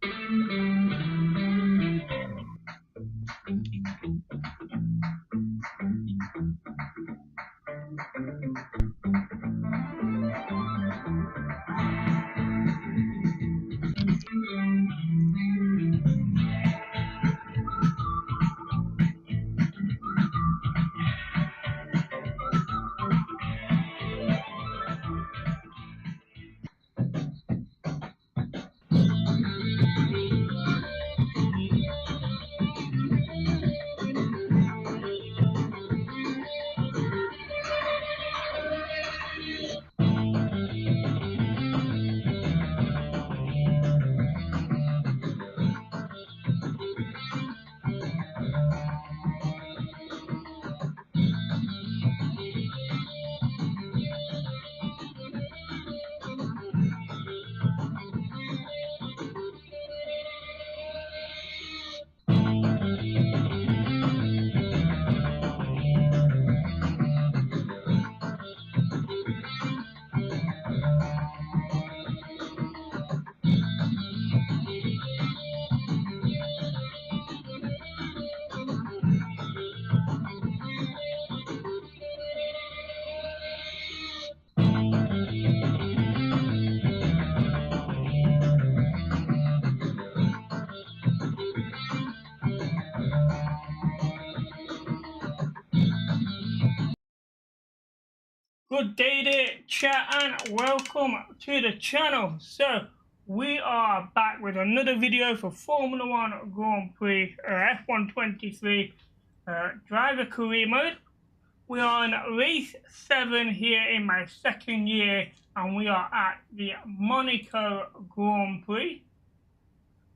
Good day there, chat, and welcome to the channel. So we are back with another video for Formula 1 Grand Prix F1 23 driver career mode. We are in race 7 here in my second year, and we are at the Monaco Grand Prix.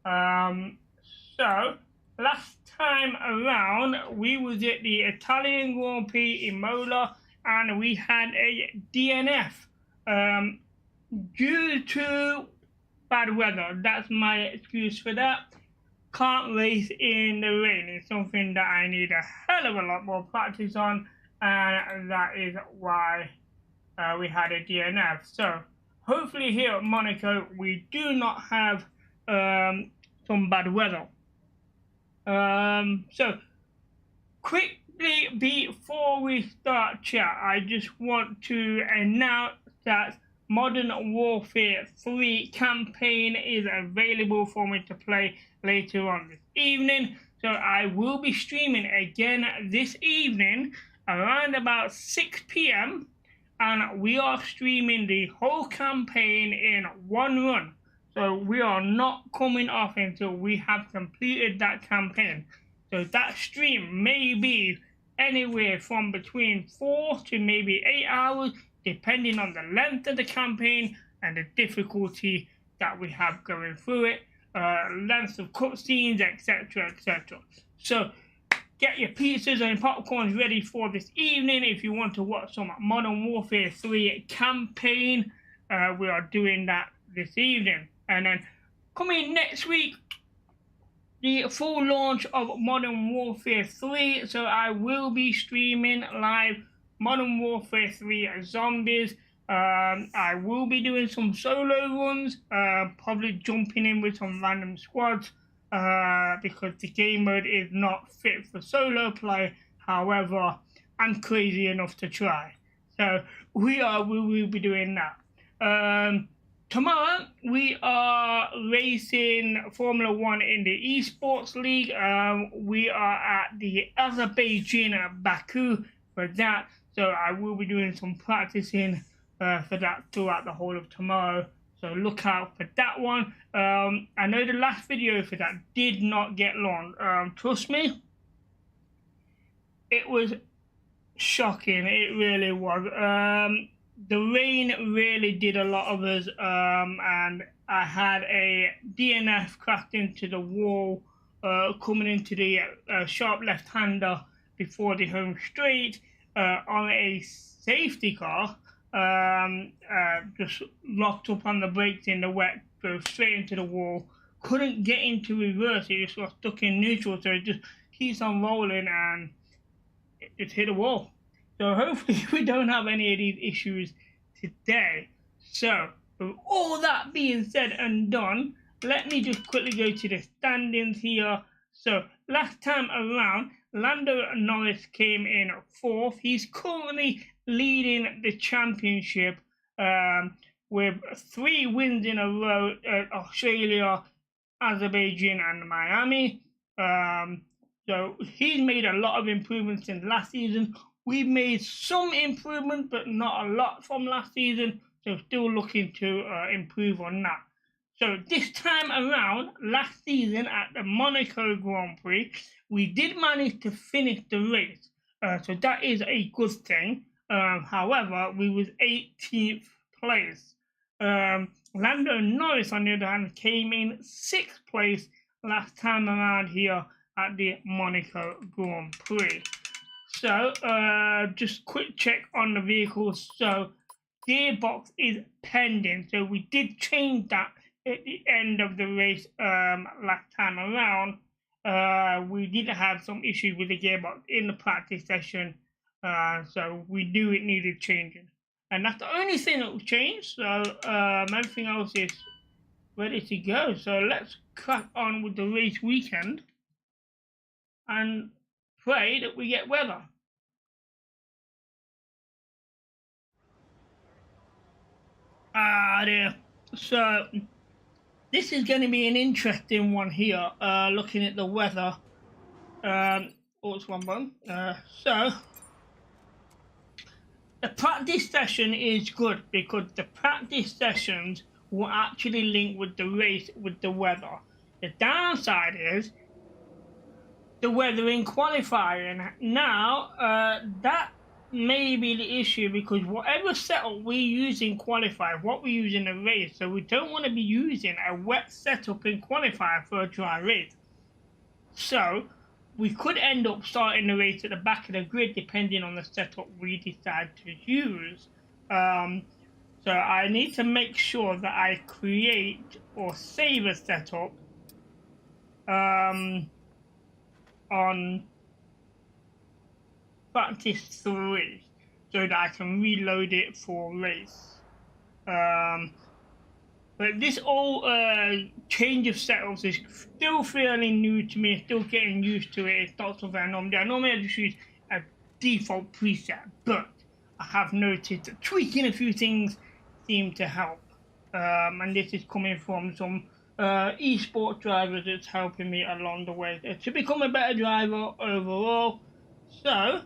So last time around we was at the Italian Grand Prix IMOLA, and we had a DNF due to bad weather. That's my excuse for that. Can't race in the rain. It's something that I need a hell of a lot more practice on, and that is why we had a DNF. So hopefully here at Monaco we do not have some bad weather. So quickly before we start chat, I just want to announce that Modern Warfare 3 campaign is available for me to play later on this evening. So I will be streaming again this evening around about 6 PM, and we are streaming the whole campaign in one run. So we are not coming off until we have completed that campaign. So that stream may be anywhere from between 4 to maybe 8 hours, depending on the length of the campaign and the difficulty that we have going through it, length of cutscenes, etc, etc. So get your pizzas and popcorns ready for this evening if you want to watch some Modern Warfare 3 campaign. We are doing that this evening. And then coming next week, the full launch of Modern Warfare 3. So I will be streaming live Modern Warfare 3 Zombies. I will be doing some solo runs, probably jumping in with some random squads, because the game mode is not fit for solo play. However, I'm crazy enough to try. So we will be doing that. Tomorrow we are racing Formula 1 in the Esports League. We are at the Azerbaijan Baku for that. So I will be doing some practicing for that throughout the whole of tomorrow. So look out for that one. I know the last video for that did not get long. Trust me, it was shocking. It really was. The rain really did a lot of us, and I had a DNF cracked into the wall, coming into the sharp left-hander before the home straight on a safety car. Just locked up on the brakes in the wet, drove straight into the wall. Couldn't get into reverse, it just got stuck in neutral, so it just keeps on rolling and it just hit the wall. So hopefully we don't have any of these issues today. So with all that being said and done, let me just quickly go to the standings here. So last time around, Lando Norris came in 4th. He's currently leading the championship with 3 wins in a row at Australia, Azerbaijan and Miami. So he's made a lot of improvements since last season. We've made some improvement, but not a lot from last season. So still looking to improve on that. So this time around, last season at the Monaco Grand Prix, we did manage to finish the race. So that is a good thing. However, we was 18th place. Lando Norris, on the other hand, came in 6th place last time around here at the Monaco Grand Prix. So, just quick check on the vehicles. So, Gearbox is pending. So, we did change that at the end of the race last time around. We did have some issues with the gearbox in the practice session. So, we knew it needed changing. And that's the only thing that will change. So, everything else is ready to go. So, let's crack on with the race weekend and pray that we get weather. Dear. So this is going to be an interesting one here. Looking at the weather. It's one button. So the practice session is good because the practice sessions will actually link with the race with the weather. The downside is the weather in qualifying. Now, that may be the issue because whatever setup we use in qualify, what we use in the race, so we don't want to be using a wet setup in qualify for a dry race. So we could end up starting the race at the back of the grid depending on the setup we decide to use. So I need to make sure that I create or save a setup on practice 3 so that I can reload it for race. But this all change of setups is still fairly new to me, still getting used to it. It's not something I normally do. I normally just use a default preset, but I have noticed that tweaking a few things seem to help. And this is coming from some esports drivers that's helping me along the way to become a better driver overall. So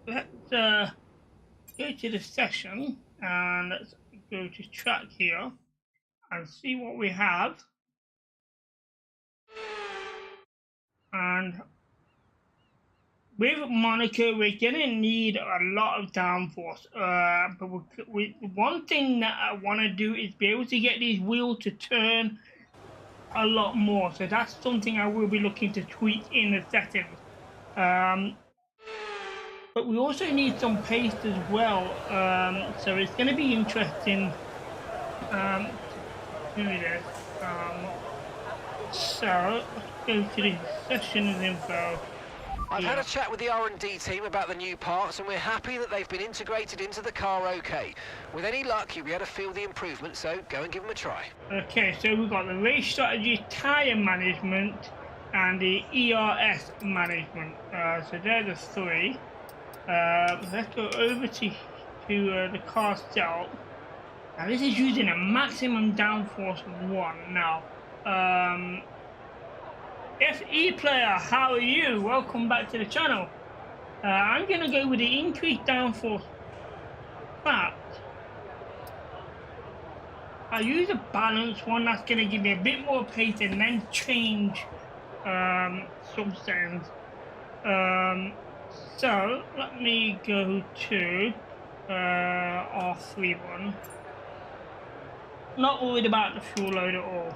let's go to the session and let's go to track here and see what we have. And with Monaco, we're gonna need a lot of downforce. But one thing that I want to do is be able to get these wheels to turn a lot more. So that's something I will be looking to tweak in the settings. But we also need some pace as well. So it's going to be interesting to do this. So let's go to the sessions info. I've had a chat with the R&D team about the new parts and we're happy that they've been integrated into the car okay. With any luck, you'll be able to feel the improvement, so go and give them a try. Okay, so we've got the race strategy, tyre management, and the ERS management. So they're the 3. Let's go over to the car setup. Now this is using a maximum downforce of 1. Now, FE player, how are you? Welcome back to the channel. I'm gonna go with the increased downforce, but I use a balanced one that's gonna give me a bit more pace and then change some settings. So let me go to R3 one. Not worried about the fuel load at all.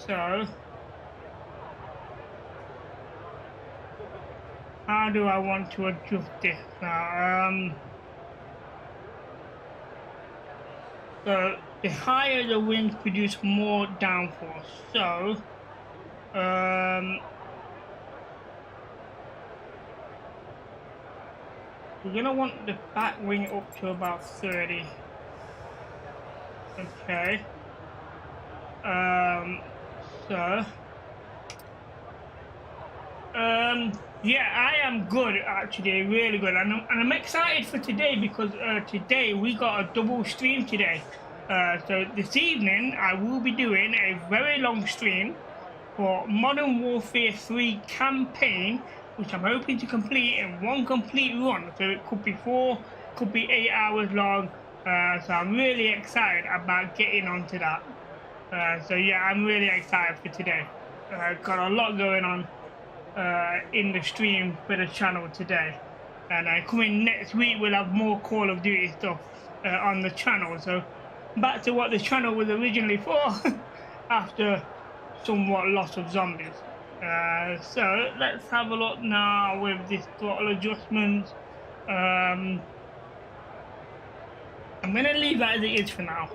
So how do I want to adjust this now? So the higher the winds produce more downforce. So we're gonna want the back wing up to about 30. Okay. So yeah, I am good actually, really good, and I'm excited for today because today we got a double stream today. So this evening I will be doing a very long stream for Modern Warfare 3 campaign, which I'm hoping to complete in one complete run. So it could be 4, could be 8 hours long. So I'm really excited about getting onto that. So yeah, I'm really excited for today. Got a lot going on in the stream for the channel today, and coming next week we'll have more Call of Duty stuff on the channel. So back to what the channel was originally for after somewhat loss of zombies. So let's have a look now with this throttle adjustments. I'm gonna leave that as it is for now.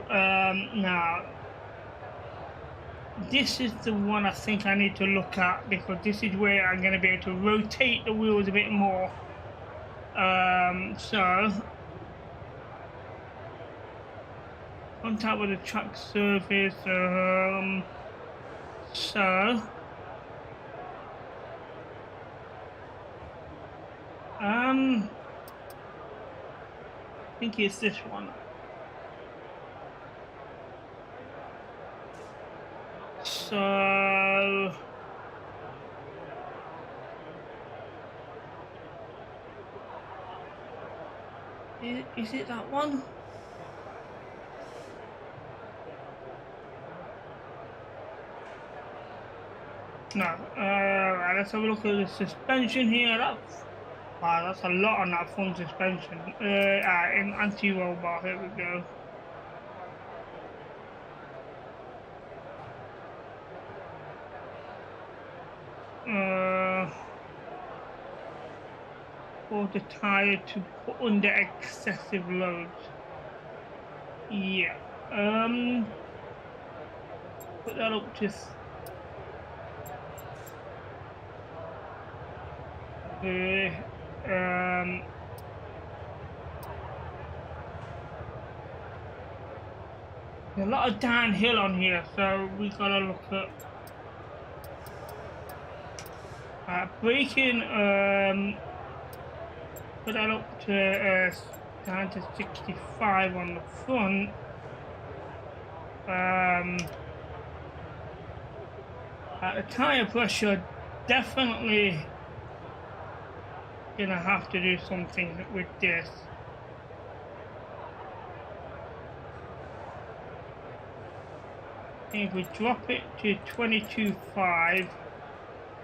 Now this is the one I think I need to look at, because this is where I'm going to be able to rotate the wheels a bit more. So contact with the track surface. I think it's this one. So is it that one? No. Right, let's have a look at the suspension here. Wow, that's a lot on that front suspension. In anti-roll bar, here we go. For the tire to put under excessive loads. Yeah. Put that up to there's a lot of downhill on here, so we gotta look at braking. Put that up to down to 65 on the front. At the tire pressure, definitely gonna have to do something with this. If we drop it to 22.5,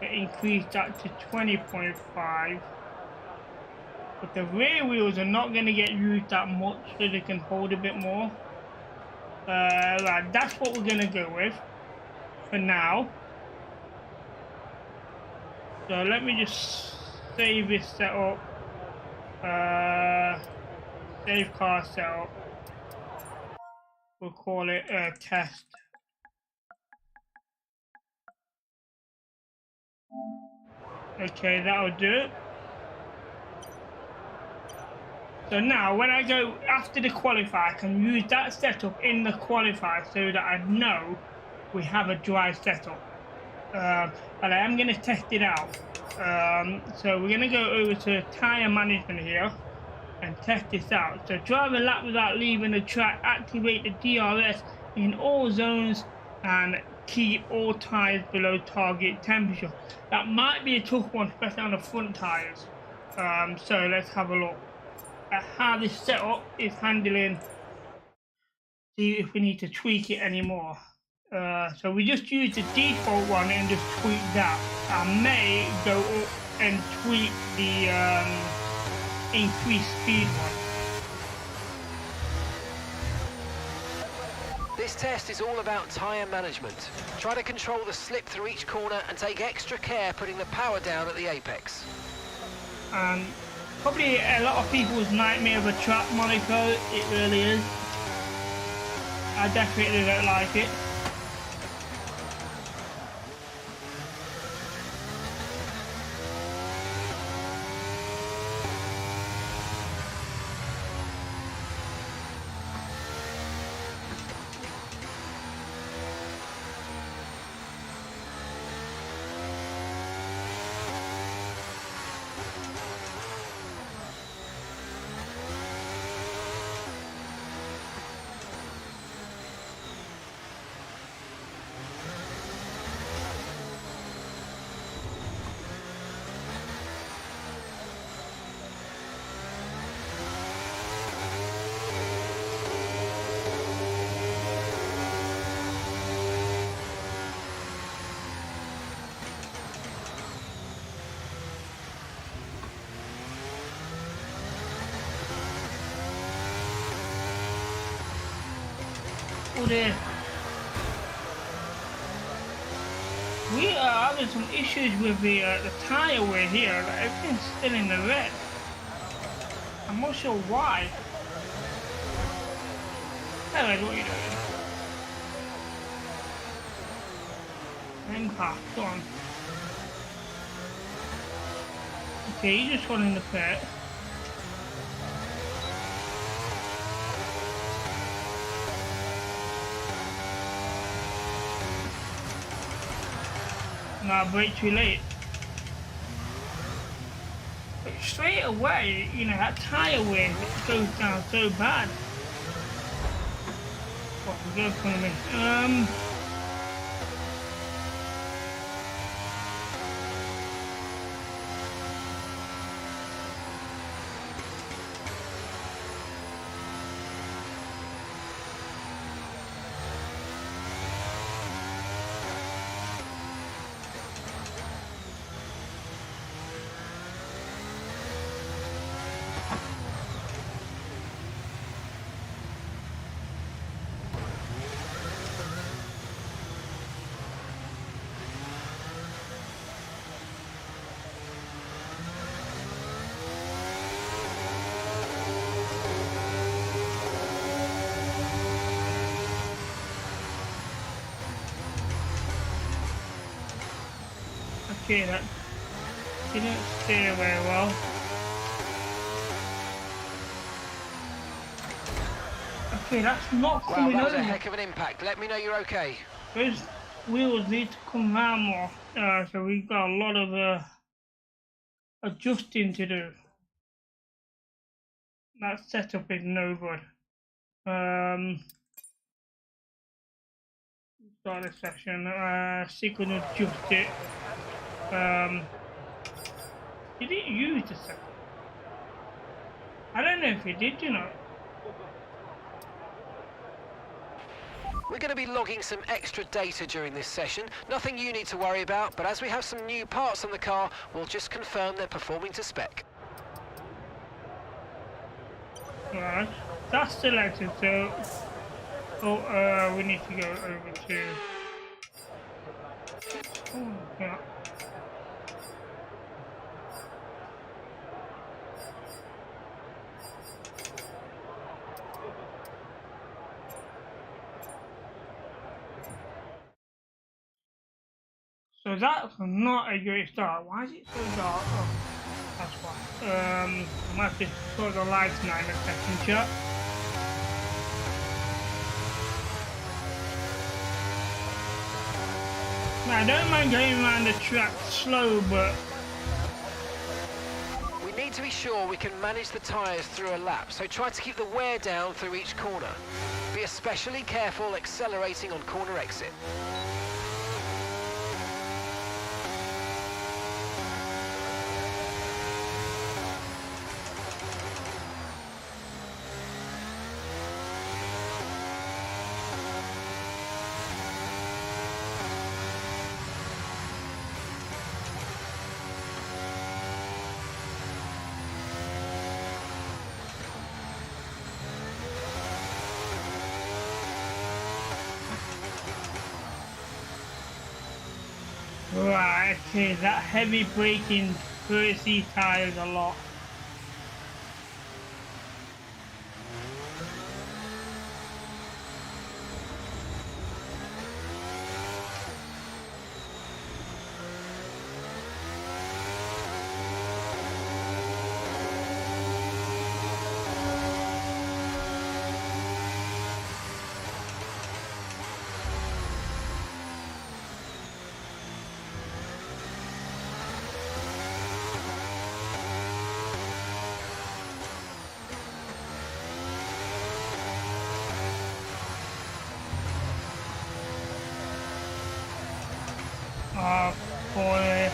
increase that to 20.5. But the rear wheels are not going to get used that much, so they can hold a bit more. Right, that's what we're going to go with for now. So let me just save this setup. Save car setup. We'll call it test. Okay, that'll do it. So now when I go after the qualifier, I can use that setup in the qualifier so that I know we have a dry setup. But I am going to test it out. So we're going to go over to tyre management here and test this out. So drive a lap without leaving the track, activate the DRS in all zones, and keep all tyres below target temperature. That might be a tough one, especially on the front tyres. So let's have a look at how this setup is handling, see if we need to tweak it anymore. So we just use the default one and just tweak that. I may go up and tweak the increased speed one. This test is all about tyre management. Try to control the slip through each corner and take extra care putting the power down at the apex. Probably a lot of people's nightmare of a track, Monaco. It really is. I definitely don't like it. dear. We are having some issues with the tyre wear here. Like, everything's still in the red. I'm not sure why. Hey, what are you doing? Impact, go on. Okay, you just got in the pit. No, brake too late. But straight away, you know, that tyre wear goes down so bad. What, go for me. Okay, that didn't steer very well. Okay, that's not coming Wow, that over. was a heck of an impact. Let me know you're okay. Those wheels need to come round more, so we've got a lot of adjusting to do. That setup is no good. Start the session. See if we can adjust it. Did it use the setup? I don't know if it did, you know. We're going to be logging some extra data during this session. Nothing you need to worry about, but as we have some new parts on the car, we'll just confirm they're performing to spec. Right, that's selected, so... Oh, we need to go over to... Oh, yeah. So that's not a great start. Why is it so dark? Oh, that's why. I might have to put the lights now in a second, chat. Now, I don't mind going around the track slow, but... We need to be sure we can manage the tyres through a lap, so try to keep the wear down through each corner. Be especially careful accelerating on corner exit. Right, okay, that heavy braking hurts these tyres a lot. Oh boy.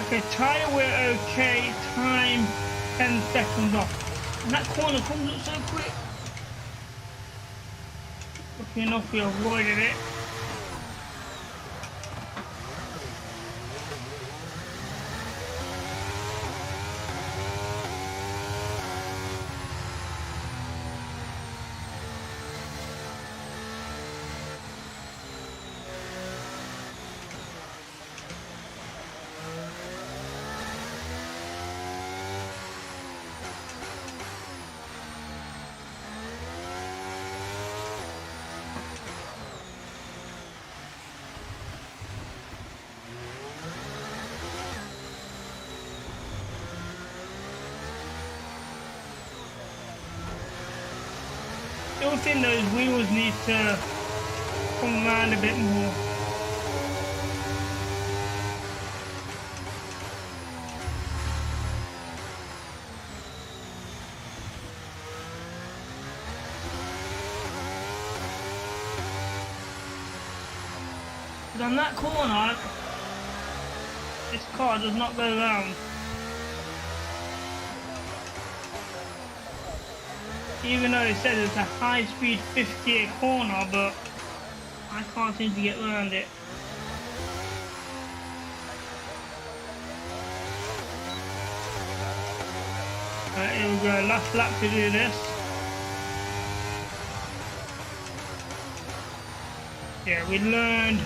Okay, tyre we're okay, time 10 seconds off. And that corner comes up so quick. Lucky enough we avoided it. still think those wheels need to come around a bit more. But on that corner, this car does not go round. Even though it says it's a high-speed 58 corner, but I can't seem to get around it. Right, here we go, last lap to do this. Yeah, we learned.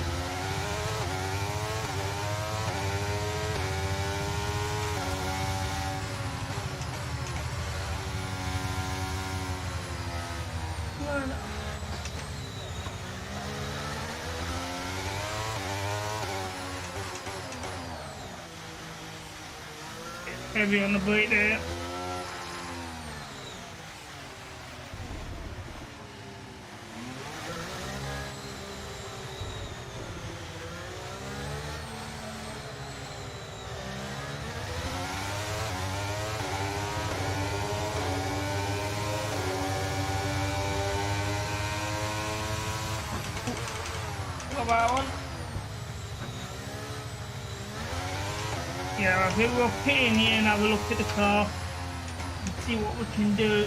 Heavy on the brake there. Got that one. Yeah, I think we'll pit in here and have a look at the car and see what we can do.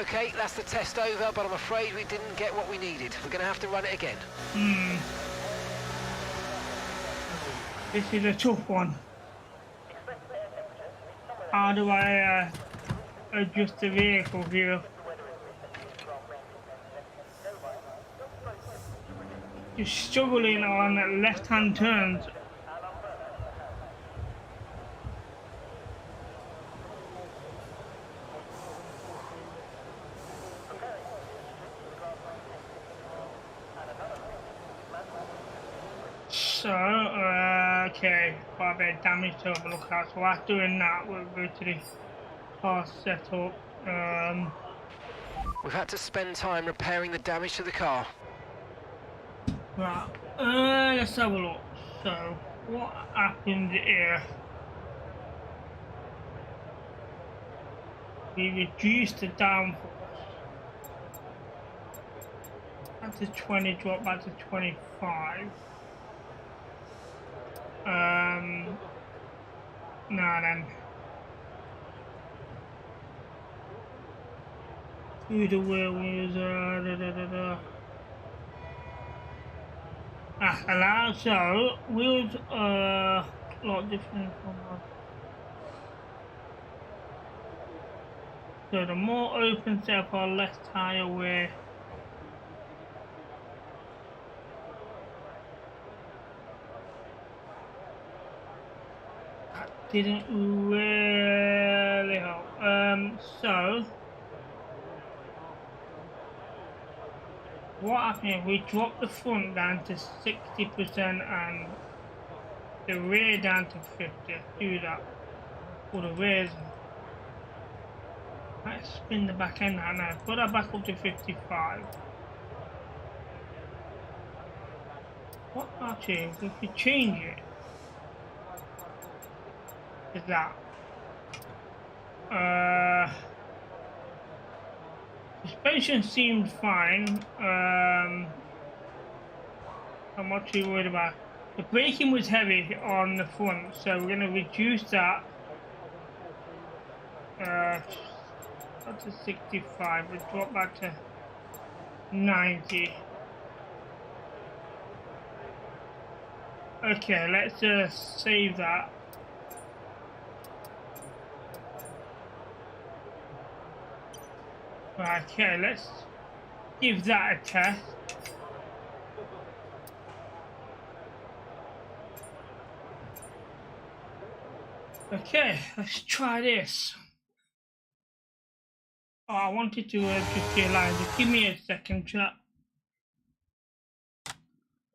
Okay, that's the test over, but I'm afraid we didn't get what we needed. We're going to have to run it again. This is a tough one. How do I adjust the vehicle here? Just struggling on left-hand turns. So, okay, quite a bit of damage to have a look at. So after doing that, we'll go to the car setup. We've had to spend time repairing the damage to the car. Right, let's have a look. So, what happened here? We reduced the downforce. Back to 20, drop back to 25. Now then. Through the wheels, allow, so, wheels a lot different from us. So the more open setup are less tire wear. Didn't really help. So what happened if we drop the front down to 60% and the rear down to 50? Do that. Or the rear's. Let's spin the back end out now. Put that back up to 55. What actually if we change it? Is that suspension seemed fine. I'm not too worried about it. The braking was heavy on the front, so we're going to reduce that up to 65. We'll drop back to 90. Okay, let's save that. Right, okay, let's give that a test. Okay, let's try this. Oh, I wanted to just realize. Just give me a second, chat.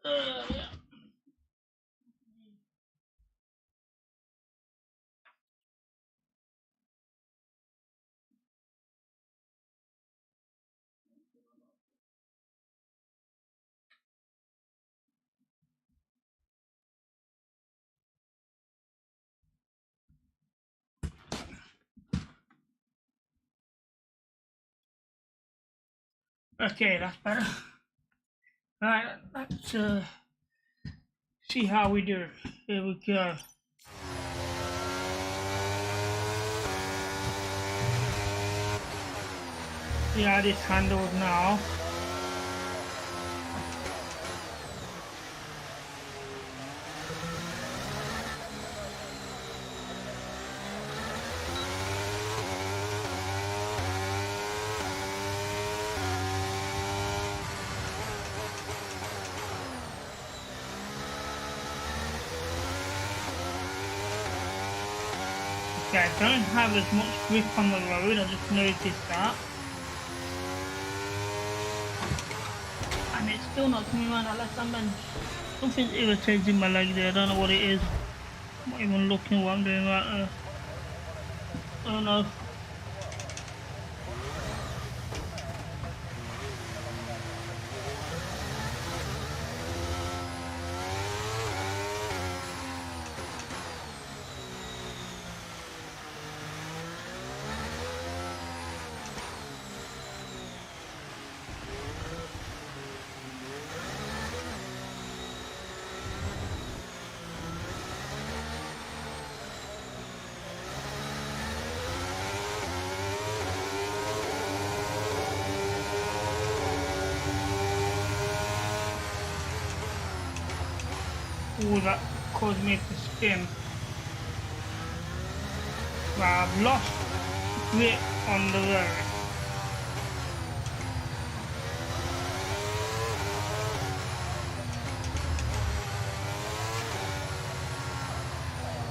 Yeah. Okay, that's better. Right, let's see how we do. Here we go. See how this handles now. Okay, I don't have as much grip on the road, I just noticed that. And it's still not coming around at left hand bench. Something's irritating my leg there, I don't know what it is. I'm not even looking what I'm doing right now. Oh no. Ooh, that caused me to spin. But I've lost grip on the road.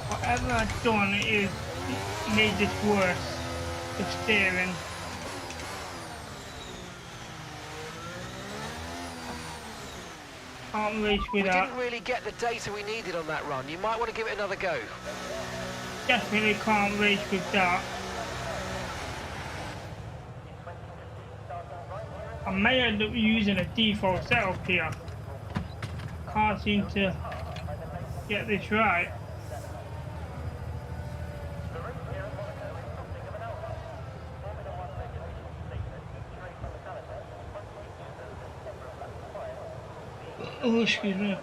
Whatever I've done is made this worse, the steering. Can't race We without. didn't really get the data we needed on that run. You might want to give it another go. Definitely can't race with that. I may end up using a default setup here. Can't seem to get this right. Oh, excuse me.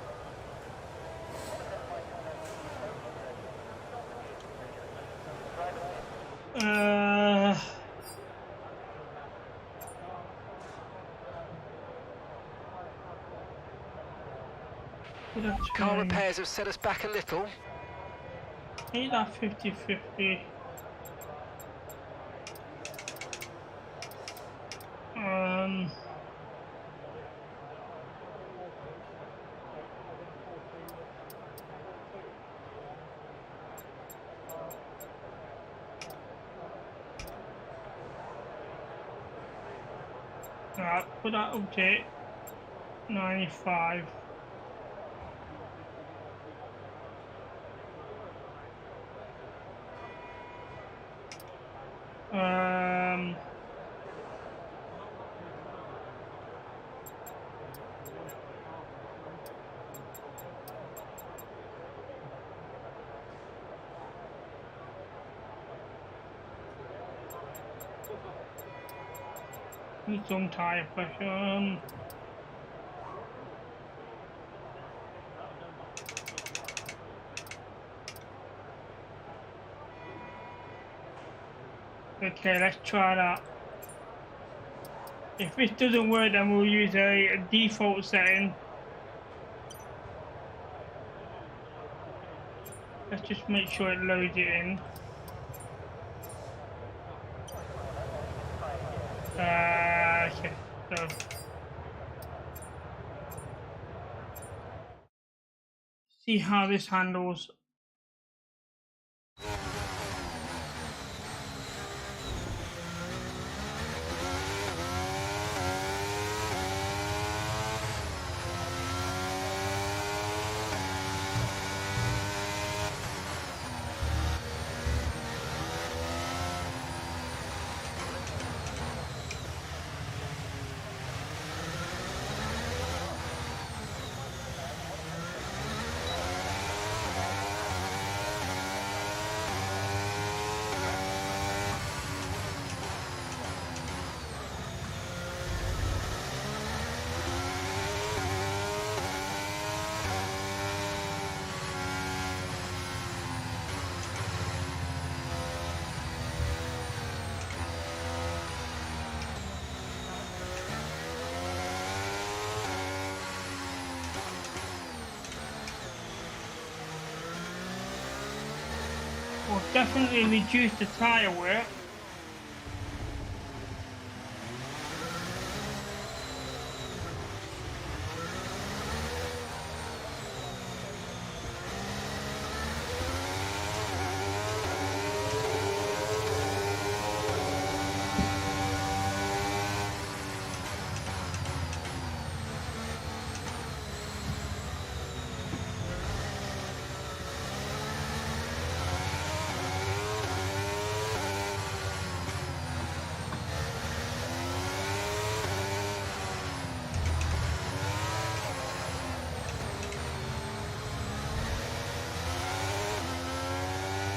Car repairs have set us back a little. Ain't that 50-50? Right, put that update 95. Need some tire pressure. Okay, let's try that. If this doesn't work, then we'll use a default setting. Let's just make sure it loads it in. Okay, so see how this handles. will definitely reduce the tyre wear.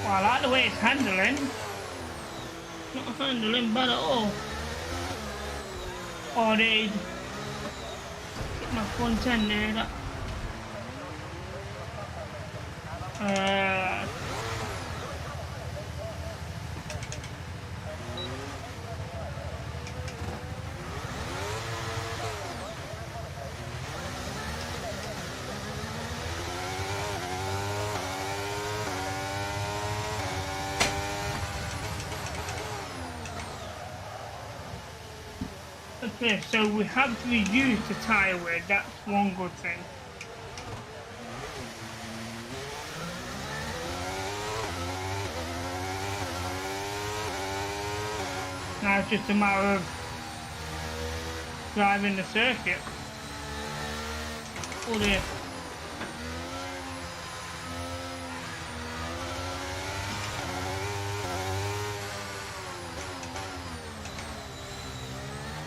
Well, I like the way it's handling. Not handling bad at all. Oh, they hit my front end there. That. Okay, so we have to reduce the tyre wear, that's one good thing. Now it's just a matter of driving the circuit. Oh dear.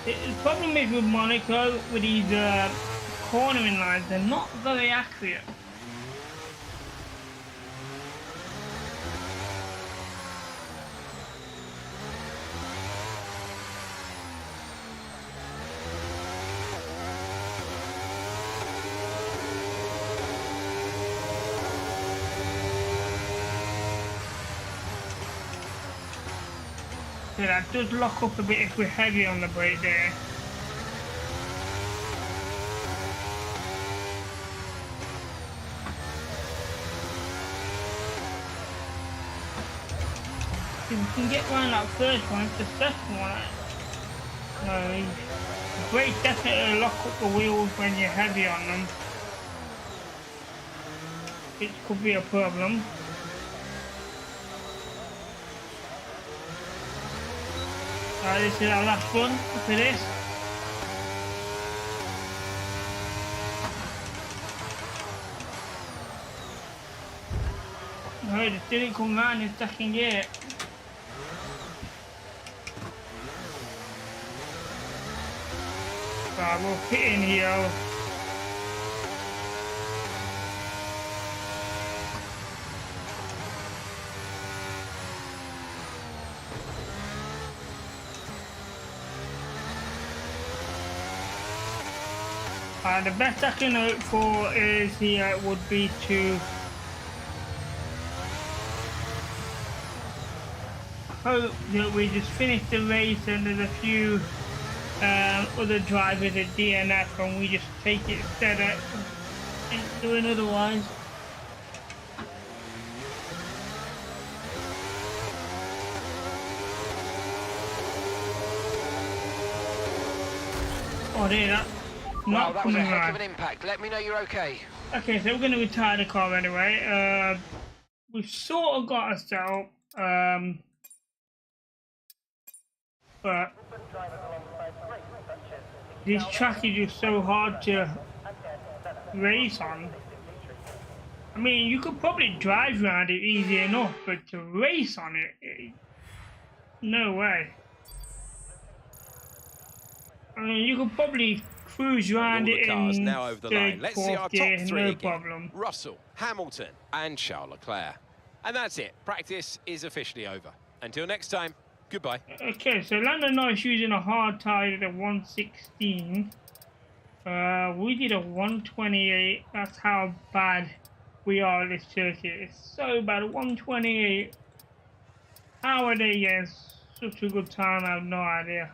The problem is with Monaco, with these cornering lines, they're not very accurate. Yeah, that does lock up a bit if we're heavy on the brake there. If we can get around that first one, it's the second one. The brake definitely lock up the wheels when you're heavy on them. It could be a problem. This is our last one for this. No, it didn't come round in second gear. Right, we'll pit in here. The best I can hope for is here would be to hope that we just finish the race and there's a few other drivers at DNF and we just take it instead of doing otherwise. Oh dear, that. Wow, that was a heck of an impact. Let me know you're okay. Okay, so we're going to retire the car anyway. We've sort of got a setup, but this track is just so hard to race on. I mean, you could probably drive around it easy enough, but to race on it, no way. I mean, you could probably cruise around it in now over the line. Let's see our gear, top three no again. problem. Russell, Hamilton and Charles Leclerc. And that's it. Practice is officially over. Until next time, goodbye. Okay, so Lando Norris using a hard tyre at a 116. We did a 128. That's how bad we are at this circuit. It's so bad. 128. How are they getting such a good time? I have no idea.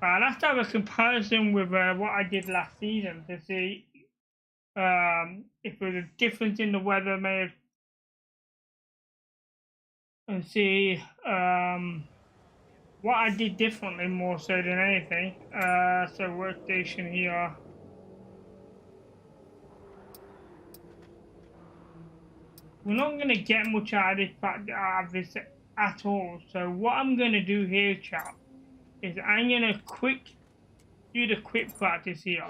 I'll have to have a comparison with what I did last season to see if there's a difference in the weather, maybe, and see what I did differently more so than anything. So workstation here. We're not going to get much out of this at all. So what I'm going to do here, chat, is I'm going to do the quick practice here.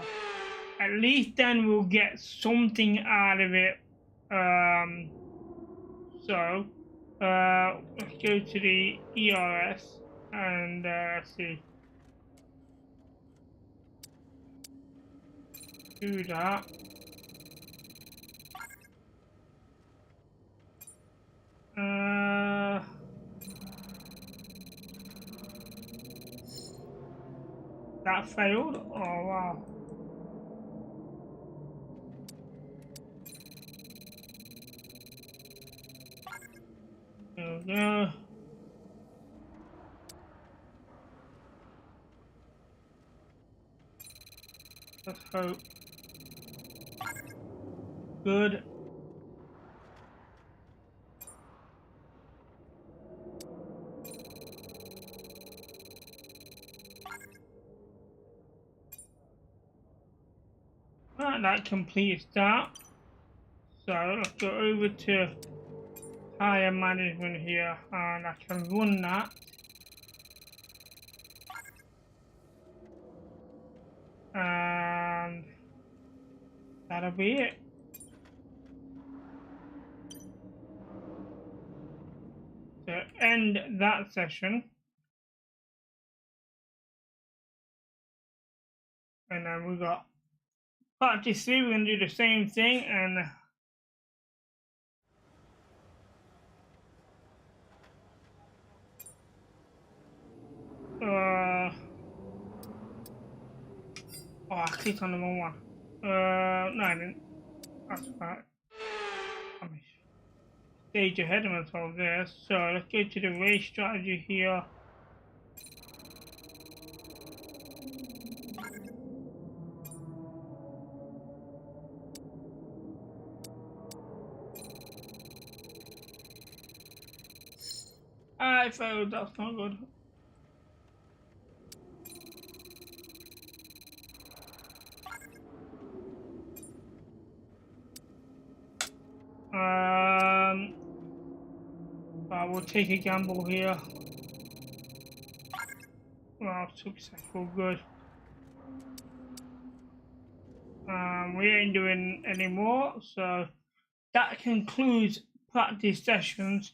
At least then we'll get something out of it. So let's go to the ERS and see. Do that. That failed? Oh wow. There we go. Let's hope. Good. Right, that completes that. So let's go over to tire management here and I can run that. And that'll be it. To end that session. And then we got practice 3, we're going to do the same thing and oh, I clicked on the wrong one. No, I didn't. That's right. I'm stage ahead of myself there. So let's go to the race strategy here. I failed, that's not good. I will take a gamble here. Well, successful, good. We ain't doing any more, so that concludes practice sessions.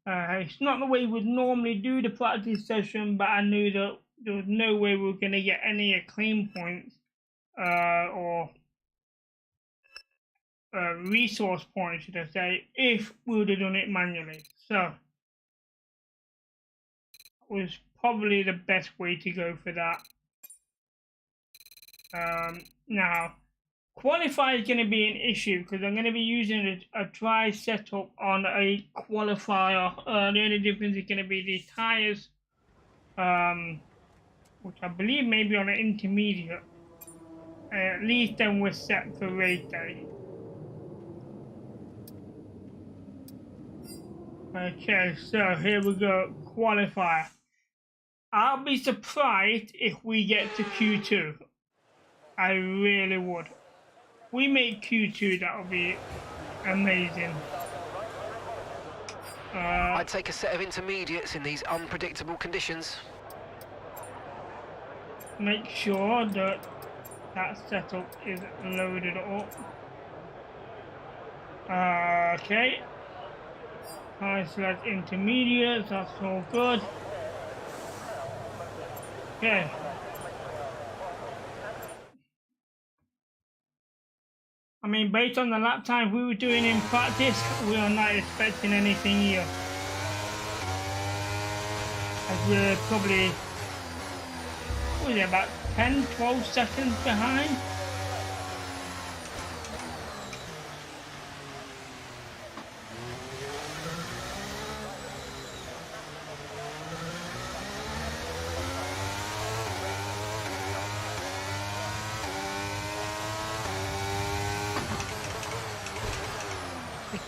It's not the way we'd normally do the practice session, but I knew that there was no way we were going to get any acclaim points or resource points, should I say, if we would have done it manually. So that was probably the best way to go for that. Now, qualifier is going to be an issue because I'm going to be using a dry setup on a qualifier. The only difference is going to be the tires, which I believe may be on an intermediate. At least then we're set for race day. Okay, so here we go, qualifier. I'll be surprised if we get to Q2. I really would. If we make Q2, that would be amazing. I'd take a set of intermediates in these unpredictable conditions. Make sure that that setup is loaded up. Okay. I select intermediates, that's all good. Okay. I mean, based on the lap time we were doing in practice, we are not expecting anything here. As we're probably, what is it, about 10-12 seconds behind?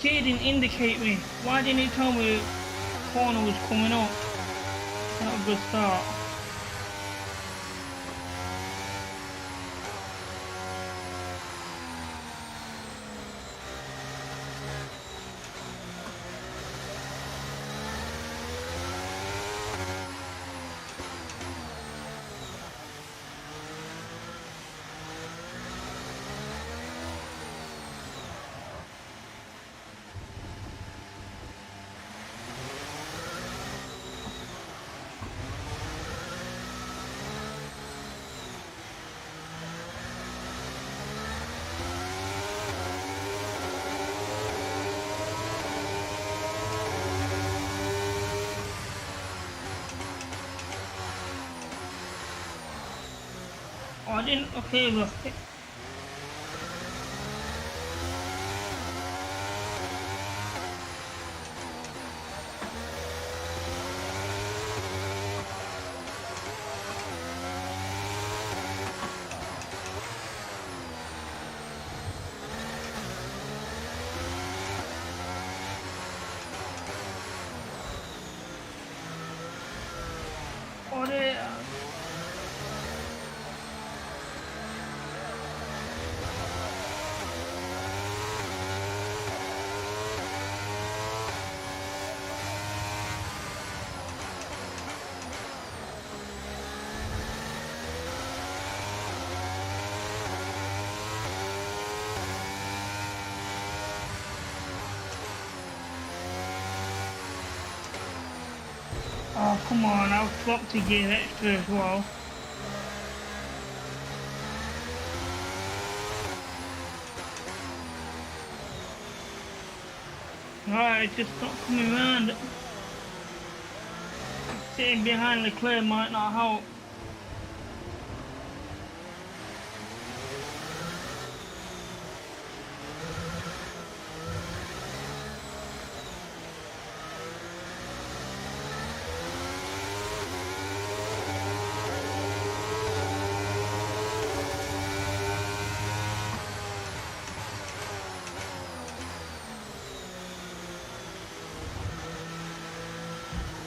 gear didn't indicate me. Why didn't it tell me the corner was coming up? Not a good start. Oh, I didn't. Okay, look. Oh, they. Oh, come on, I'll swap to gear extra as well. Alright, it's just not coming round. Sitting behind Leclerc might not help.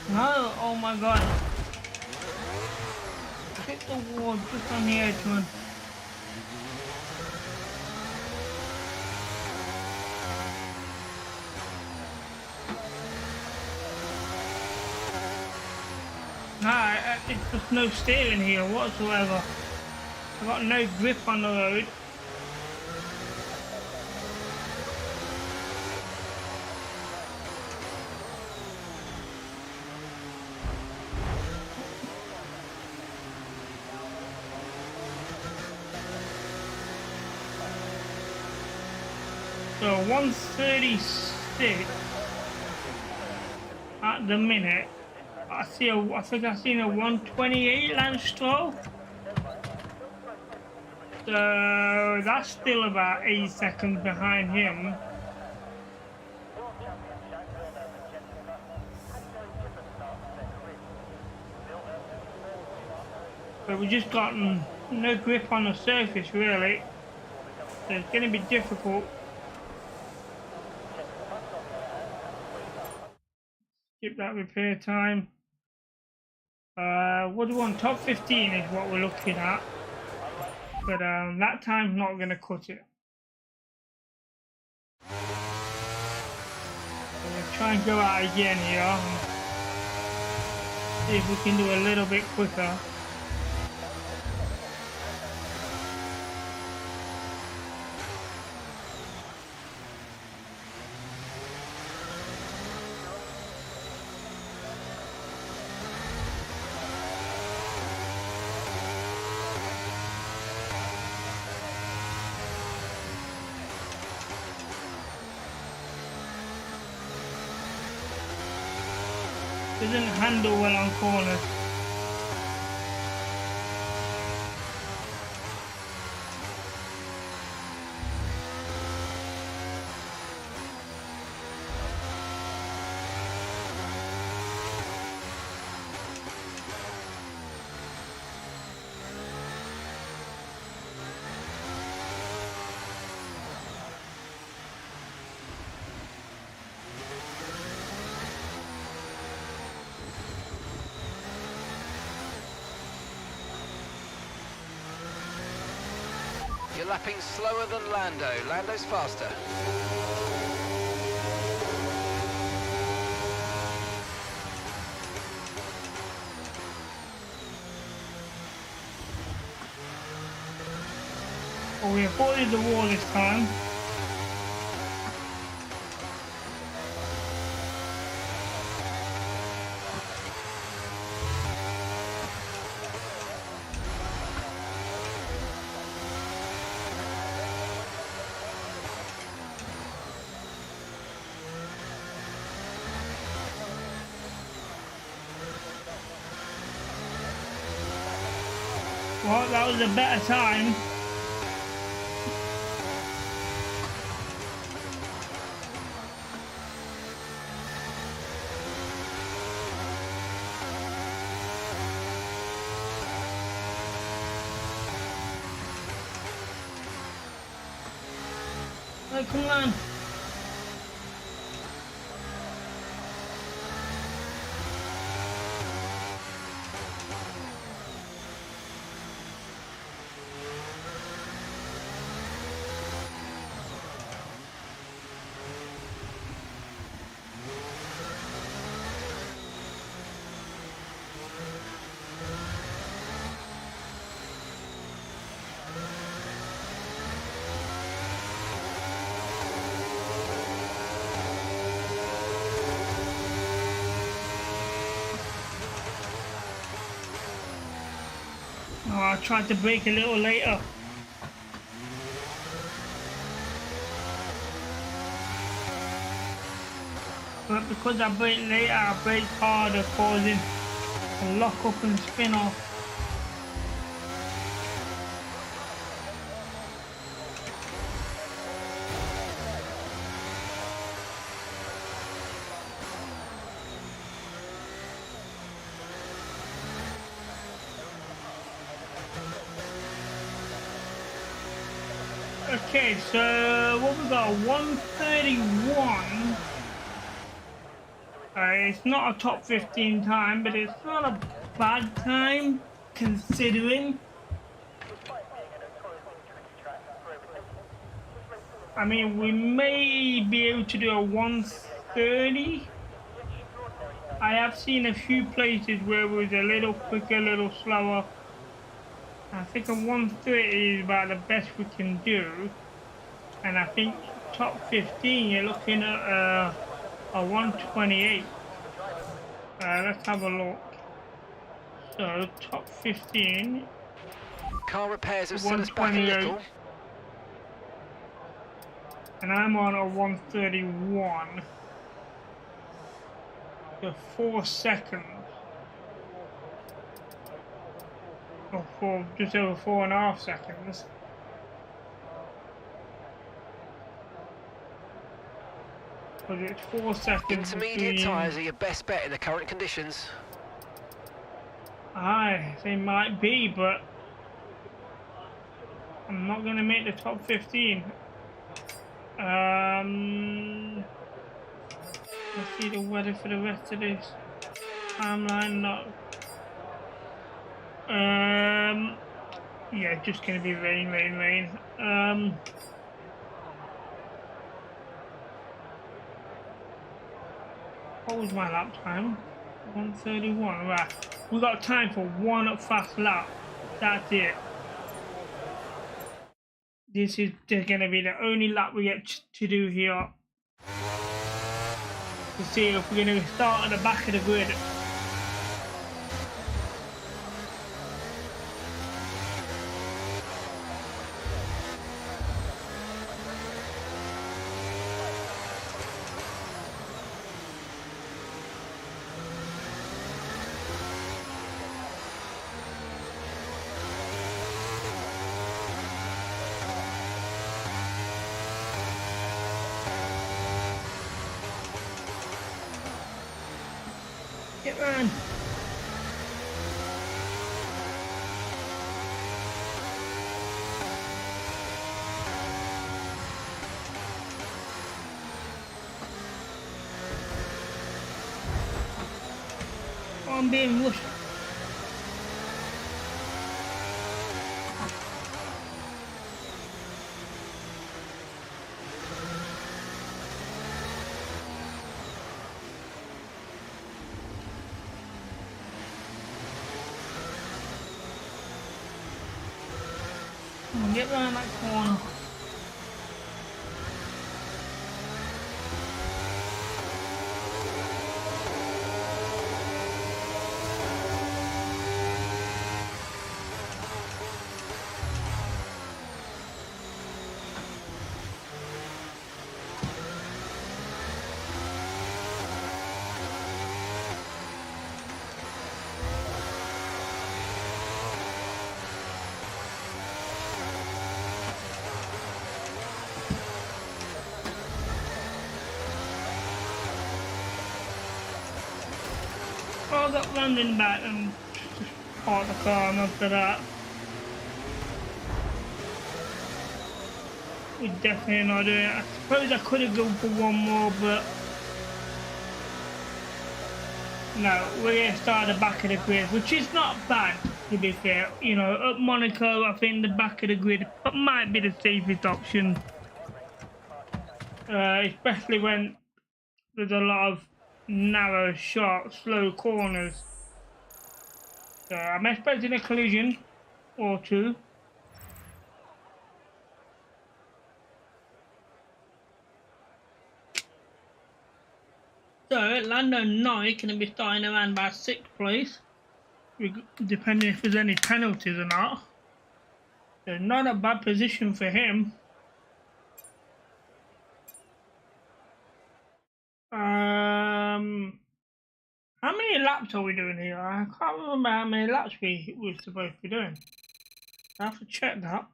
No, oh my god. Hit the wall just on the edge, man. Nah, it's just no steering here whatsoever. I've got no grip on the road. So 136 at the minute. I think I've seen a 128 Lance Stroll. So that's still about 8 seconds behind him. But we just got no grip on the surface really. So it's going to be difficult. Skip that repair time. What do we want? Top 15 is what we're looking at. But that time's not going to cut it. So we'll try and go out again here. See if we can do a little bit quicker. Doesn't handle well on corners. We're lapping slower than Lando. Lando's faster. Oh, we avoided the wall this time. Well, that was a better time. Oh, come on. Oh, I tried to brake a little later. But because I braked later, I braked harder, causing a lock up and spin off. Okay, so what we got? 131. It's not a top 15 time, but it's not a bad time considering. I mean, we may be able to do a 130. I have seen a few places where it was a little quicker, a little slower. I think a 130 is about the best we can do, and I think top 15 you're looking at a 128. Let's have a look. So top 15. Car repairs have set us back a little. And I'm on a 131. So 4 seconds. Or just over 4.5 seconds. But it's 4 seconds. Intermediate tyres are your best bet in the current conditions. Aye, they might be, but I'm not going to make the top 15. Let's see the weather for the rest of this timeline. No. Yeah, just gonna be rain. What was my lap time? 131. Right, we got time for one fast lap. That's it. This is gonna be the only lap we get to do here. To see if we're gonna start at the back of the grid. Get on. I'm being rushed. Get round that corner. I got landing back and just parked the car, and after that we're definitely not doing it. I suppose I could have gone for one more, but no, we're going to start at the back of the grid, which is not bad, to be fair. You know, at Monaco, I think the back of the grid might be the safest option, especially when there's a lot of narrow, sharp, slow corners. So I'm expecting a collision or two. So Lando and Norris going to be starting around about 6th place, depending if there's any penalties or not. So not a bad position for him. How many laps are we doing here? I can't remember how many laps we're supposed to be doing. I have to check that.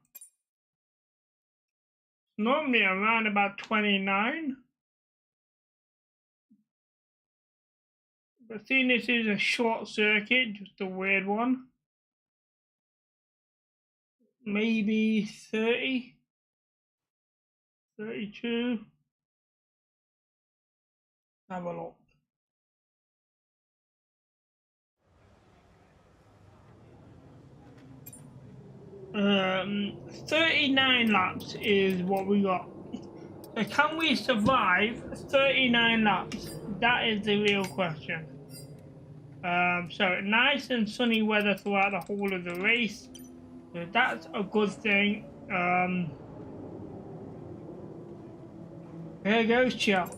Normally around about 29. But seeing this is a short circuit, just a weird one. Maybe 30. 32. Have a look. 39 laps is what we got. So can we survive 39 laps? That is the real question. So nice and sunny weather throughout the whole of the race. So that's a good thing. There goes Chill.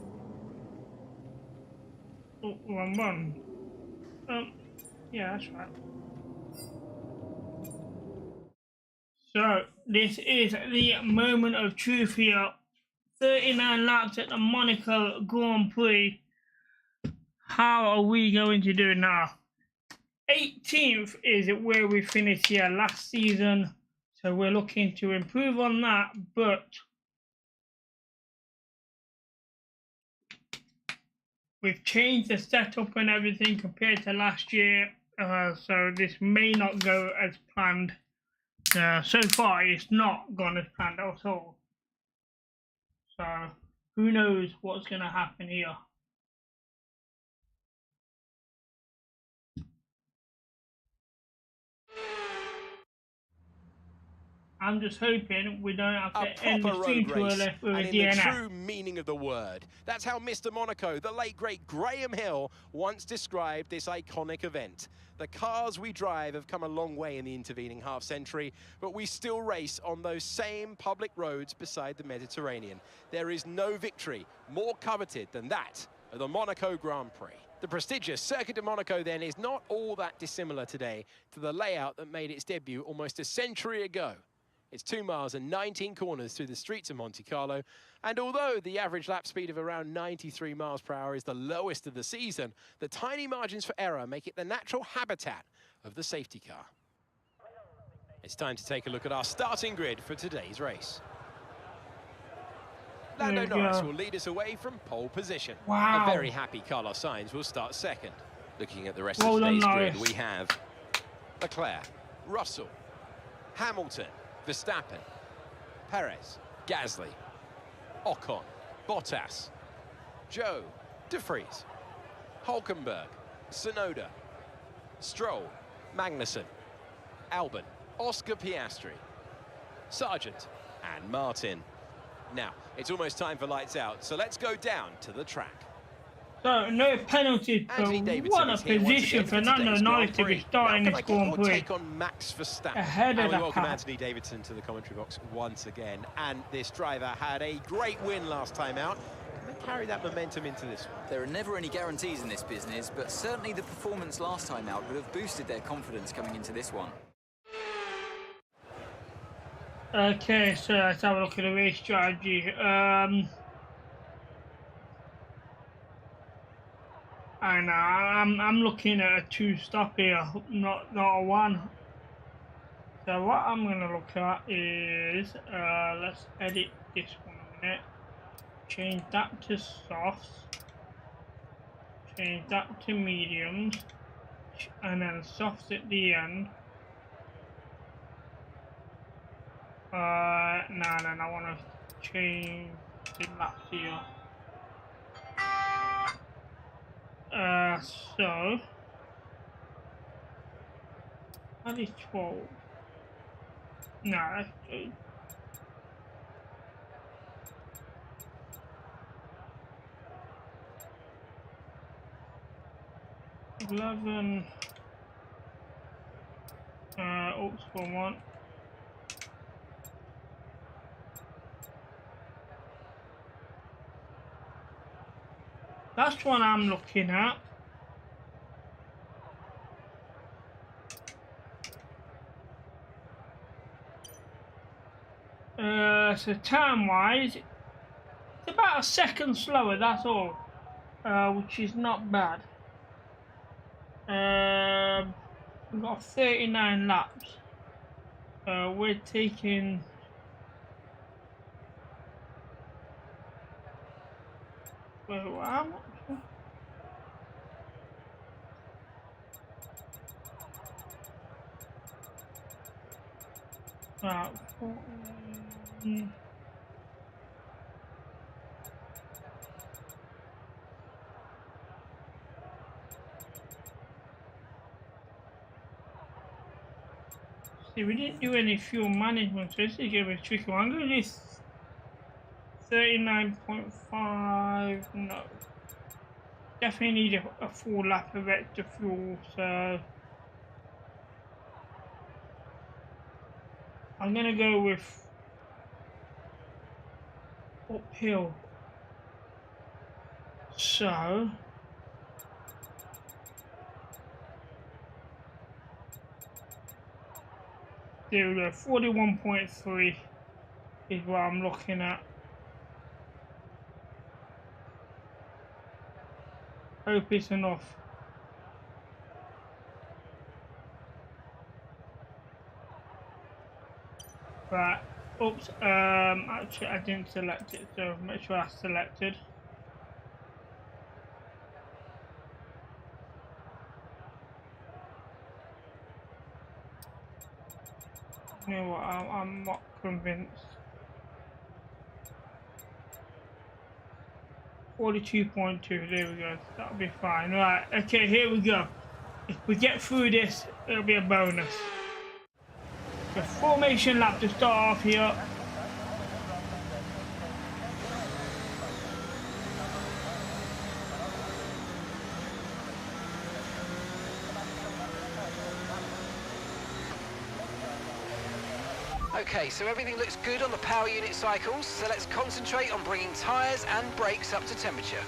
Oh, wrong one. Yeah, that's right. So this is the moment of truth here. 39 laps at the Monaco Grand Prix. How are we going to do now? 18th is where we finished here last season. So we're looking to improve on that, but we've changed the setup and everything compared to last year. So this may not go as planned. So far, it's not gone as planned at all. So, who knows what's going to happen here. I'm just hoping we don't have to end the stream too early with a DNF. In the true meaning of the word. That's how Mr. Monaco, the late great Graham Hill, once described this iconic event. The cars we drive have come a long way in the intervening half-century, but we still race on those same public roads beside the Mediterranean. There is no victory more coveted than that of the Monaco Grand Prix. The prestigious Circuit de Monaco, then, is not all that dissimilar today to the layout that made its debut almost a century ago. It's 2 miles and 19 corners through the streets of Monte Carlo, and although the average lap speed of around 93 miles per hour is the lowest of the season, the tiny margins for error make it the natural habitat of the safety car. It's time to take a look at our starting grid for today's race. Lando Norris will lead us away from pole position. Wow. A very happy Carlos Sainz will start second. Looking at the rest of today's grid, we have Leclerc, Russell, Hamilton, Verstappen, Perez, Gasly, Ocon, Bottas, Joe, De Vries, Hulkenberg, Tsunoda, Stroll, Magnussen, Albon, Oscar Piastri, Sargent, and Martin. Now, it's almost time for lights out, so let's go down to the track. So no penalties, but Anthony Davidson what a is here once position again for for Lando today's Norris Grand to be Prix. starting Now, this can I get Grand your Prix take on Max Verstappen? ahead And of we the welcome pack. Anthony Davidson to the commentary box once again. And this driver had a great win last time out. Can they carry that momentum into this one? There are never any guarantees in this business, but certainly the performance last time out would have boosted their confidence coming into this one. Okay, so let's have a look at the race strategy. And I'm looking at a 2-stop here, not a 1. So what I'm gonna look at is let's edit this one a minute. Change that to softs. Change that to mediums, and then softs at the end. No, I want to change the laps here. So that is 12. No, that's good. $11. Oops, one. That's what I'm looking at. So time-wise, it's about a second slower, that's all, which is not bad. We've got 39 laps. We're taking... Wait, how much? Right, 14. See, we didn't do any fuel management, so this is gonna be a tricky one. I'm gonna do 39.5. No, definitely need a full lap of extra fuel, so I'm gonna go with uphill. So there we go. 41.3 is what I'm looking at. Hope it's enough. Right. Oops. Actually, I didn't select it, so make sure I selected. You know what? I'm not convinced. 42.2. There we go. That'll be fine. Right. Okay. Here we go. If we get through this, it'll be a bonus. The formation lap to start off here. Okay, so everything looks good on the power unit cycles, so let's concentrate on bringing tyres and brakes up to temperature.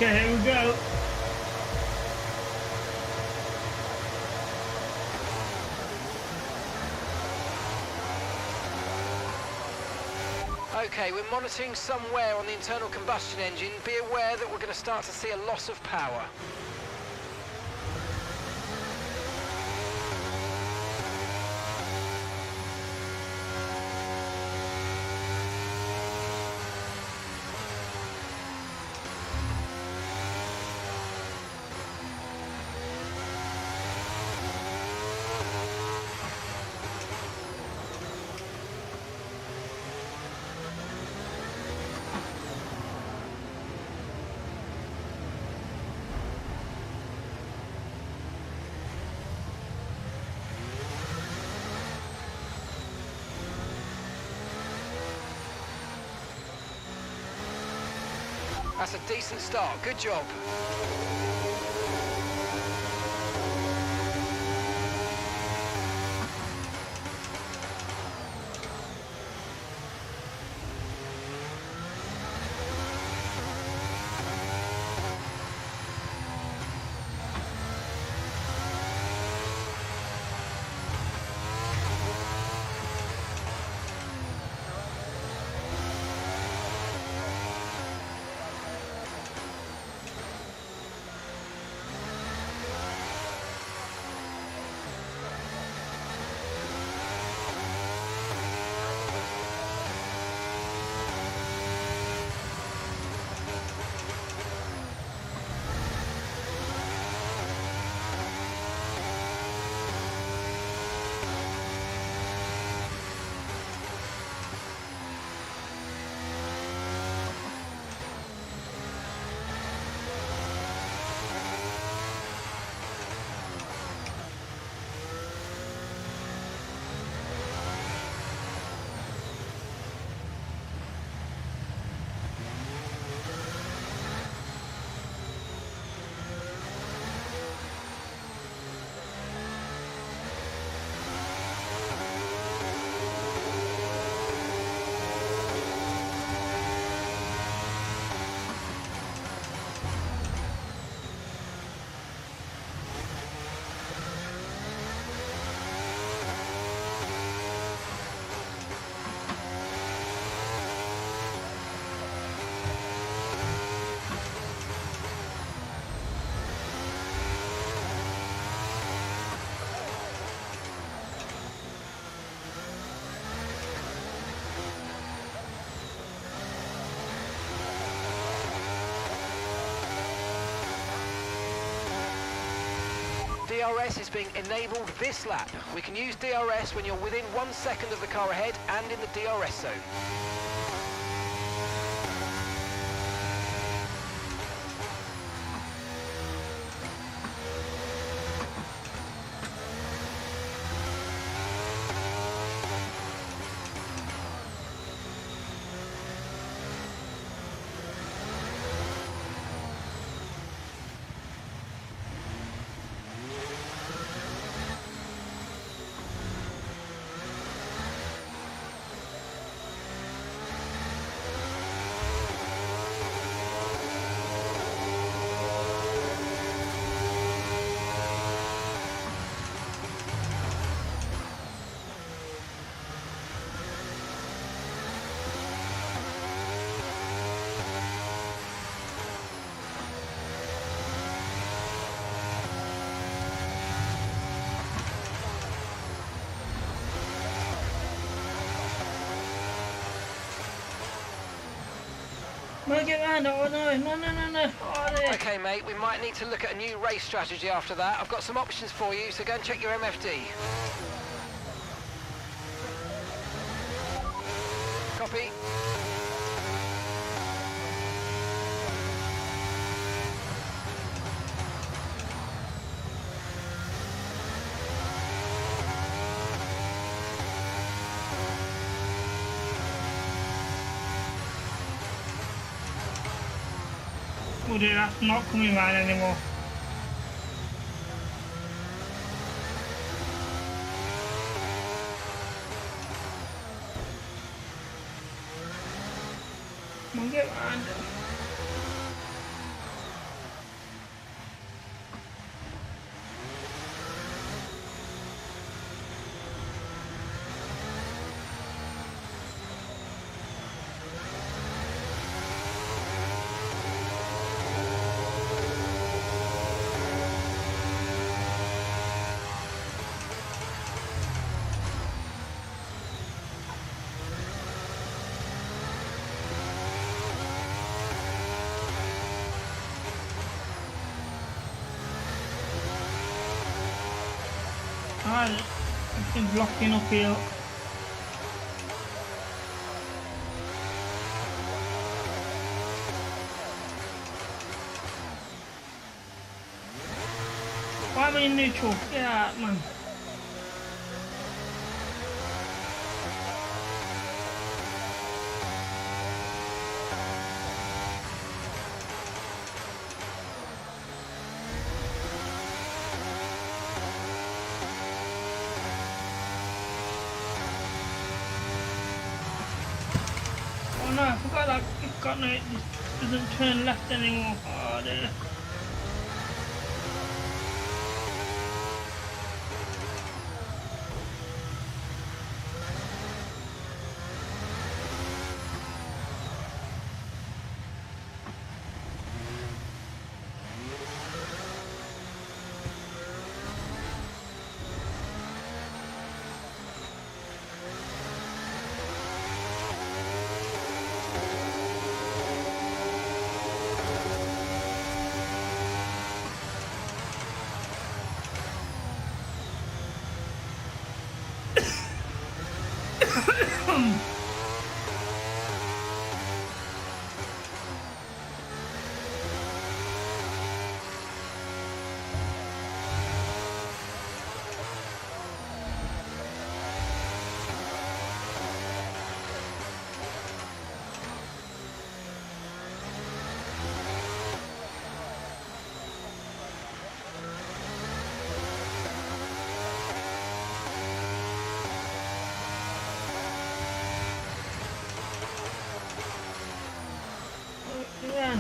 Okay, here we go. Okay, we're monitoring some wear on the internal combustion engine. Be aware that we're going to start to see a loss of power. That's a decent start. Good job. DRS is being enabled this lap. We can use DRS when you're within 1 second of the car ahead and in the DRS zone. Get around. Oh no. Oh, Okay, mate, we might need to look at a new race strategy after that. I've got some options for you, so go and check your MFD. Copy. oh dear, that's not coming around anymore. Come on, get around. God, everything's blocking up here. Why am I in neutral? Get out, man. Oh no, I forgot that it's got no, it doesn't turn left anymore. Oh dear. Yeah.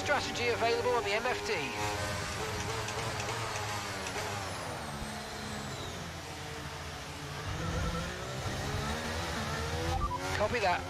Strategy available on the MFD. Copy that.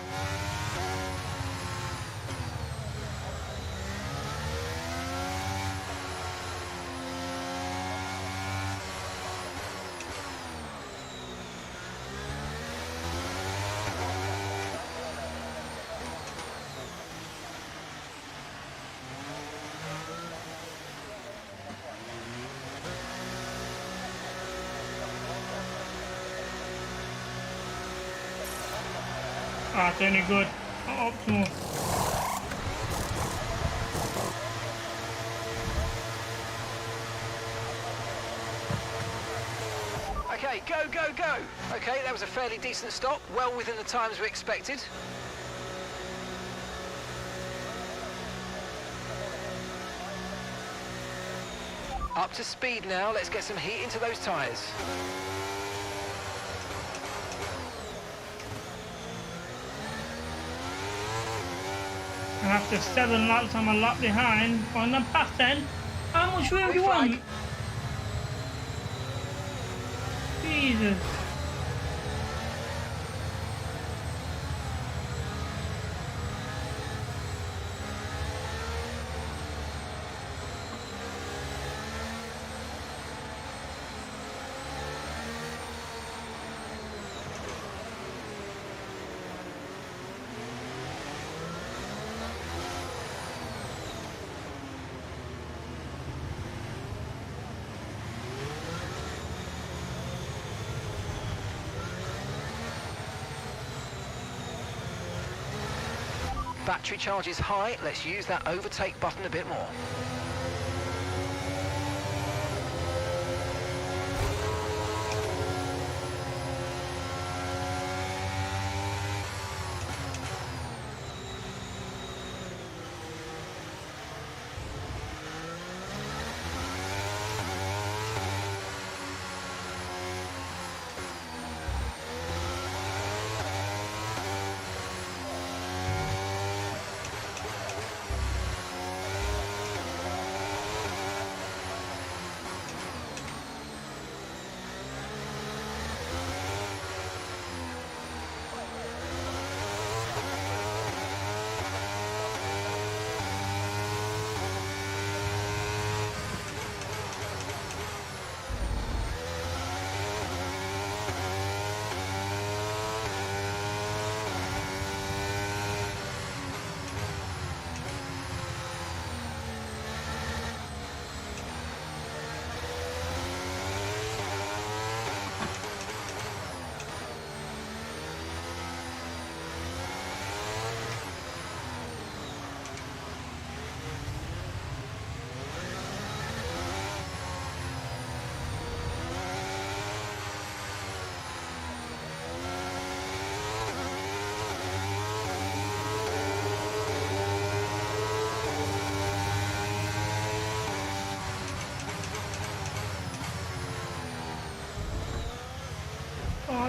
Ah, it's only good. Not optimal. Okay, go, go, go. Okay, that was a fairly decent stop, well within the times we expected. Up to speed now, let's get some heat into those tyres. And after 7 laps, I'm a lap behind on the pass then. How much room do you want? Jesus. Battery charge is high, let's use that overtake button a bit more.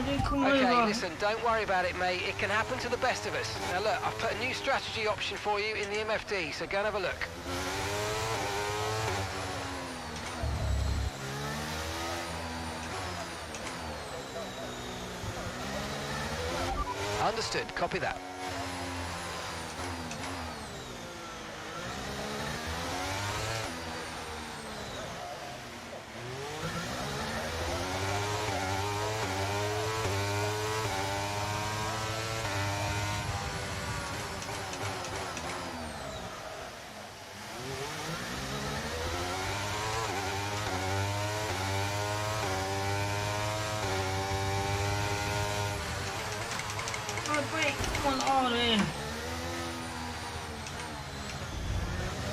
Didn't come Okay, over. listen, don't worry about it, mate. It can happen to the best of us. Now look, I've put a new strategy option for you in the MFD, so go and have a look. Understood, copy that. Oh, break. Come on, all in.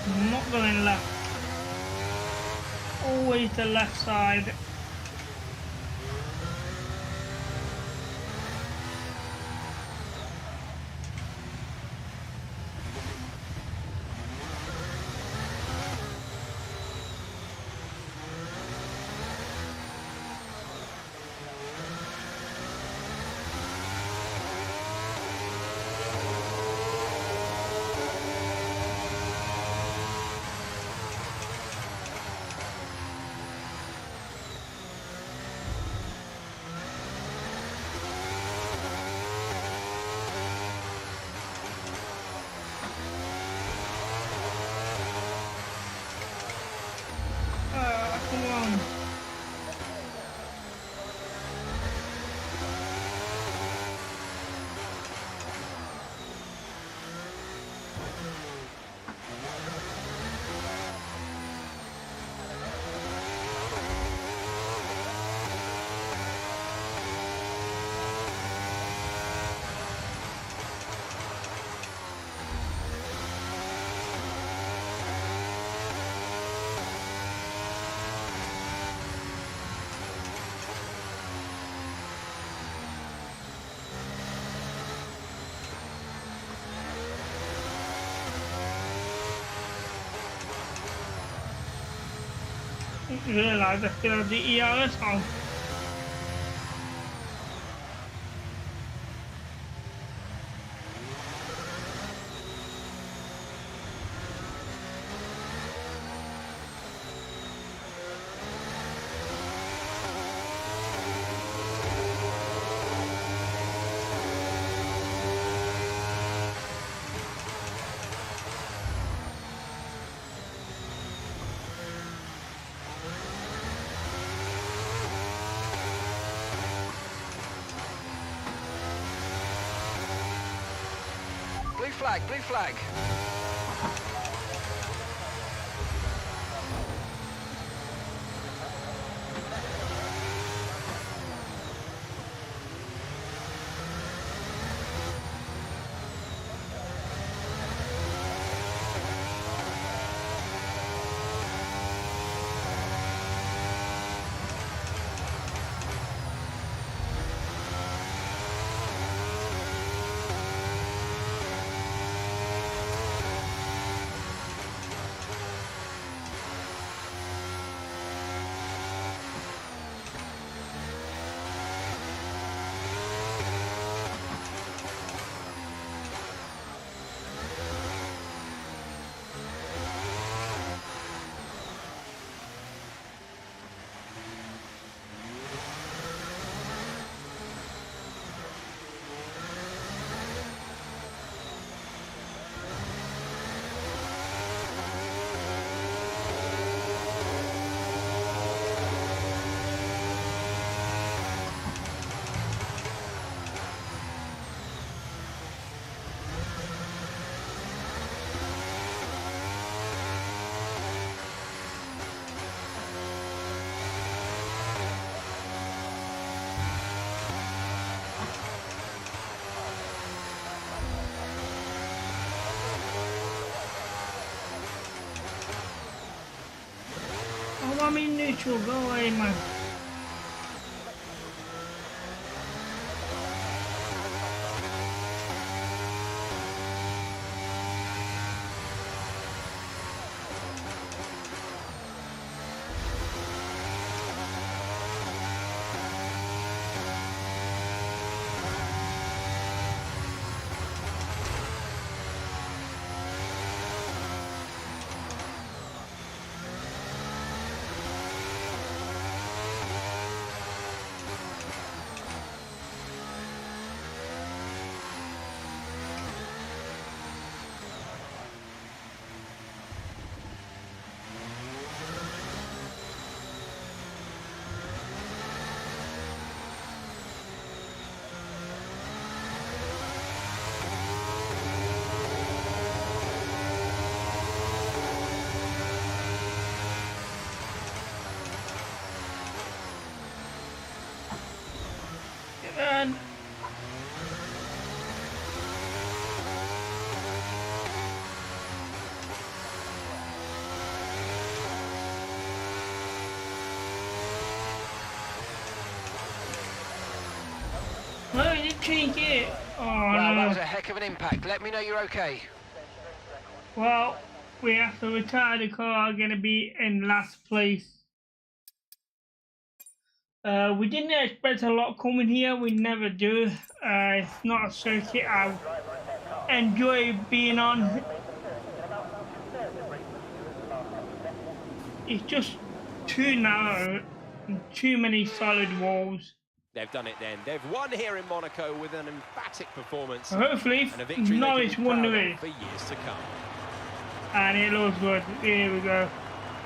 I'm not going left. Always the left side. Come on. Didn't realise I still had the ERS on. Blue flag, blue flag. Oh, I'm in neutral. Go away, man. turn. No, you can't get it. Oh, Wow, no. that was a heck of an impact. Let me know you're okay. Well, we have to retire the car. Going to be in last place. We didn't expect a lot coming here. We never do. It's not a circuit I enjoy being on. It's just too narrow and too many solid walls. They've done it then. They've won here in Monaco with an emphatic performance. Hopefully, And a victory Norris won the race race. for years to come. And it looks good. Here we go.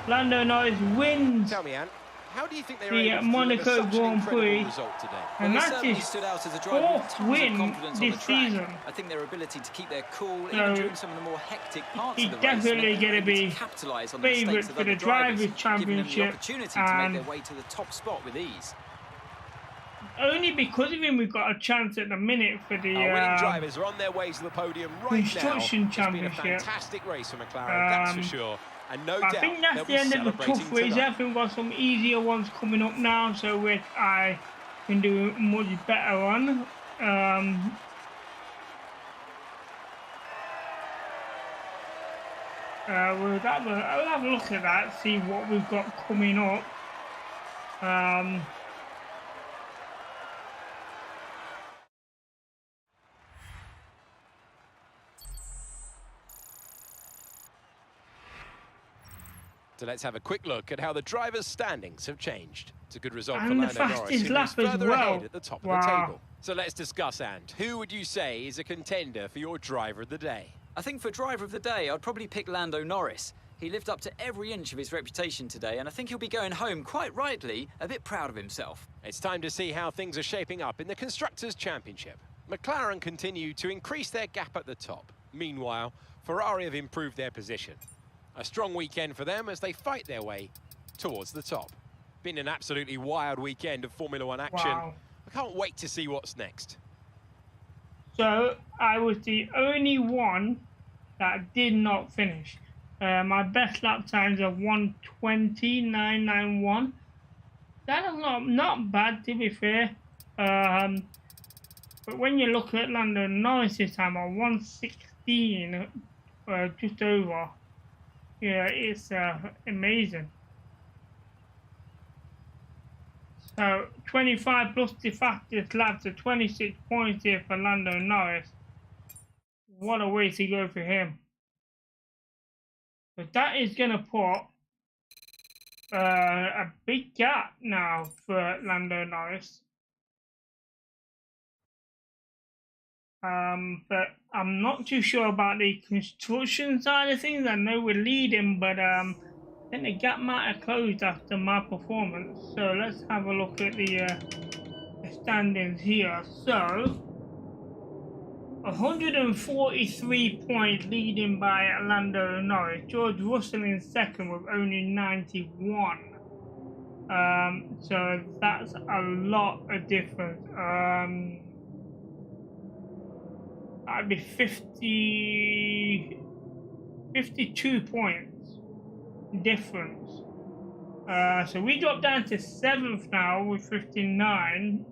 Lando Norris wins. Tell me, Anne, how do you think they were The able to Monaco deliver such an Grand incredible Prix. result today? And Well, he that's certainly his stood out as a driver with fourth tons win of confidence on the this track. season. I think their ability to keep their cool So, even during some of the more hectic parts he's of the race, definitely and they're gonna able to be capitalise on the favourite mistakes of for the other drivers, Drivers' giving them the Championship, opportunity to make their way to the top spot with ease. Only because of him we've got a chance at the minute for the Our winning drivers are on their way to the podium right now. Construction It's been a Championship. fantastic race for McLaren, that's for sure. And no doubt I think they'll that's be the end of the celebrating tough race. tonight. I think we've got some easier ones coming up now, so which I can do much better on. I'll have a look at that, see what we've got coming up. So let's have a quick look at how the drivers' standings have changed. It's a good result for And the Lando Norris, fastest who lap moves as further well. ahead at the top of the table. So let's discuss, and who would you say is a contender for your driver of the day? I think for driver of the day, I'd probably pick Lando Norris. He lived up to every inch of his reputation today, and I think he'll be going home, quite rightly, a bit proud of himself. It's time to see how things are shaping up in the Constructors' Championship. McLaren continue to increase their gap at the top. Meanwhile, Ferrari have improved their position. A strong weekend for them as they fight their way towards the top. Been an absolutely wild weekend of Formula One action. Wow. I can't wait to see what's next. So I was the only one that did not finish. My best lap times are 1:20.991. That is not bad, to be fair. But when you look at Lando Norris' time at 1:16, just over, yeah, it's amazing. So 25 plus the fastest lap, so 26 points here for Lando Norris. What a way to go for him. But that is going to put a big gap now for Lando Norris. But I'm not too sure about the construction side of things. I know we're leading, but I think the gap might have closed after my performance. So let's have a look at the standings here. So 143 points leading by Lando Norris. George Russell in second with only 91. So that's a lot of difference. That'd be 52 points difference. So we dropped down to 7th now with 59.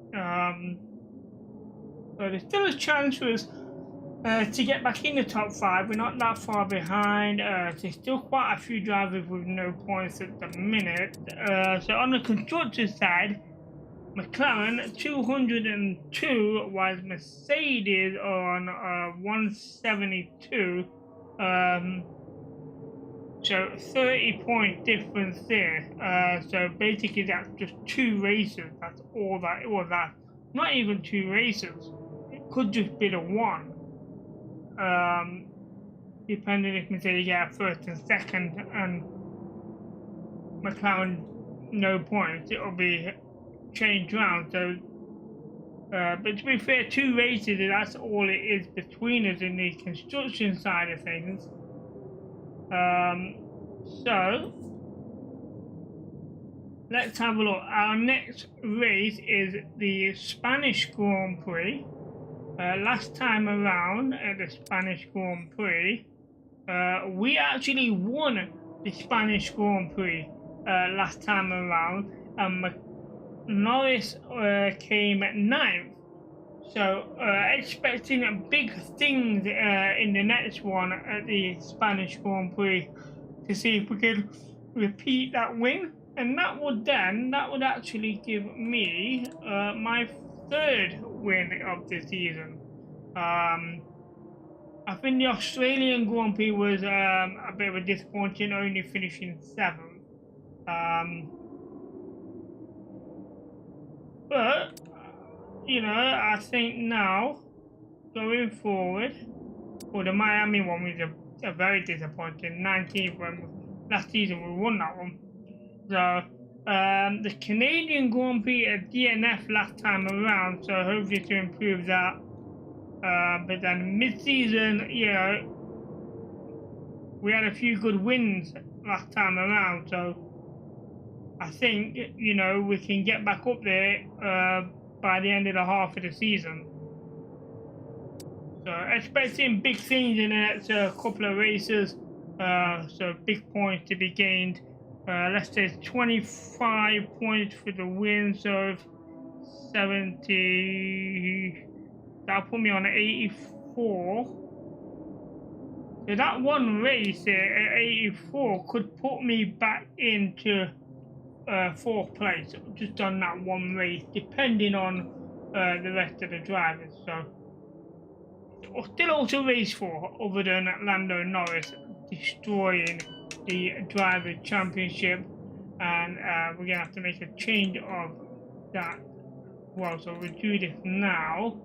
So there's still a chance for us to get back in the top 5. We're not that far behind. There's still quite a few drivers with no points at the minute. So on the constructors side, McLaren 202, while Mercedes on 172. So 30-point difference there. So basically that's just 2 races. That's all that it was. That not even 2 races. It could just be the 1. Depending if Mercedes get first and second and McLaren no points, it'll be changed round. So but to be fair, 2 races, that's all it is between us in the construction side of things. So let's have a look. Our next race is the Spanish Grand Prix. Last time around at the Spanish Grand Prix, we actually won the Spanish Grand Prix last time around, and Norris came 9th. So expecting big things in the next one at the Spanish Grand Prix to see if we could repeat that win, and that would actually give me my 3rd win of the season. I think the Australian Grand Prix was a bit of a disappointing, only finishing 7th. But you know, I think now going forward, well, the Miami one was a very disappointing 19th when last season we won that one. So the Canadian Grand Prix at DNF last time around, so hopefully to improve that. But then mid-season, you know, we had a few good wins last time around, so I think, you know, we can get back up there by the end of the half of the season. So expecting big things in the next couple of races, so big points to be gained. Let's say 25 points for the win, so 70, that'll put me on 84. So that one race at 84 could put me back into 4th place, just on that one race, depending on the rest of the drivers. So still also race 4, other than Lando Norris destroying the driver championship, and we're gonna have to make a change of that. Well, so we'll do this now.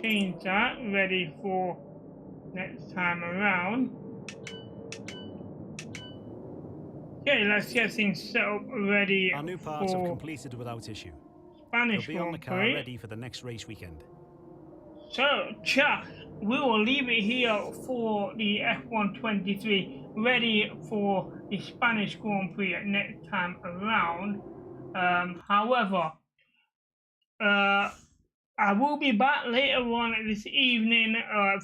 Change that, ready for next time around. Okay, let's get things set up ready. Our new parts have completed without issue. Spanish They'll be on the car ready for the next race weekend. So, chat, we will leave it here for the F123, ready for the Spanish Grand Prix next time around. However, I will be back later on this evening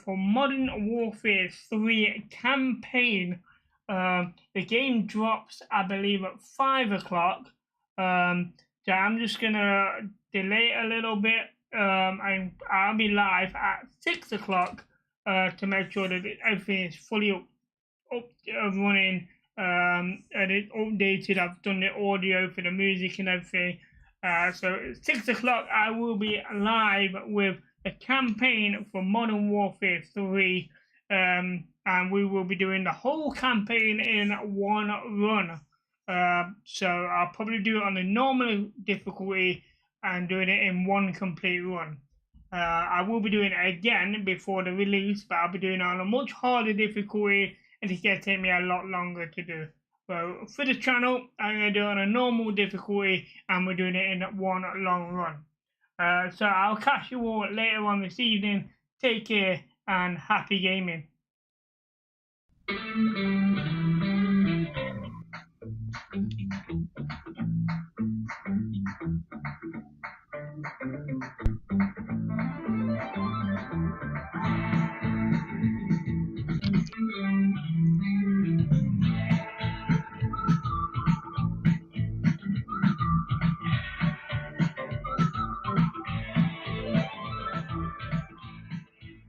for Modern Warfare 3 campaign. The game drops, I believe, at 5 o'clock. So I'm just gonna delay it a little bit. I'll be live at 6 o'clock to make sure that everything is fully up running and it's updated. I've done the audio for the music and everything. So at 6 o'clock I will be live with the campaign for Modern Warfare 3, and we will be doing the whole campaign in one run. So I'll probably do it on the normal difficulty and doing it in one complete run. I will be doing it again before the release, but I'll be doing it on a much harder difficulty, and it's going to take me a lot longer to do. So for the channel, I'm going to do it on a normal difficulty, and we're doing it in one long run. So I'll catch you all later on this evening. Take care and happy gaming.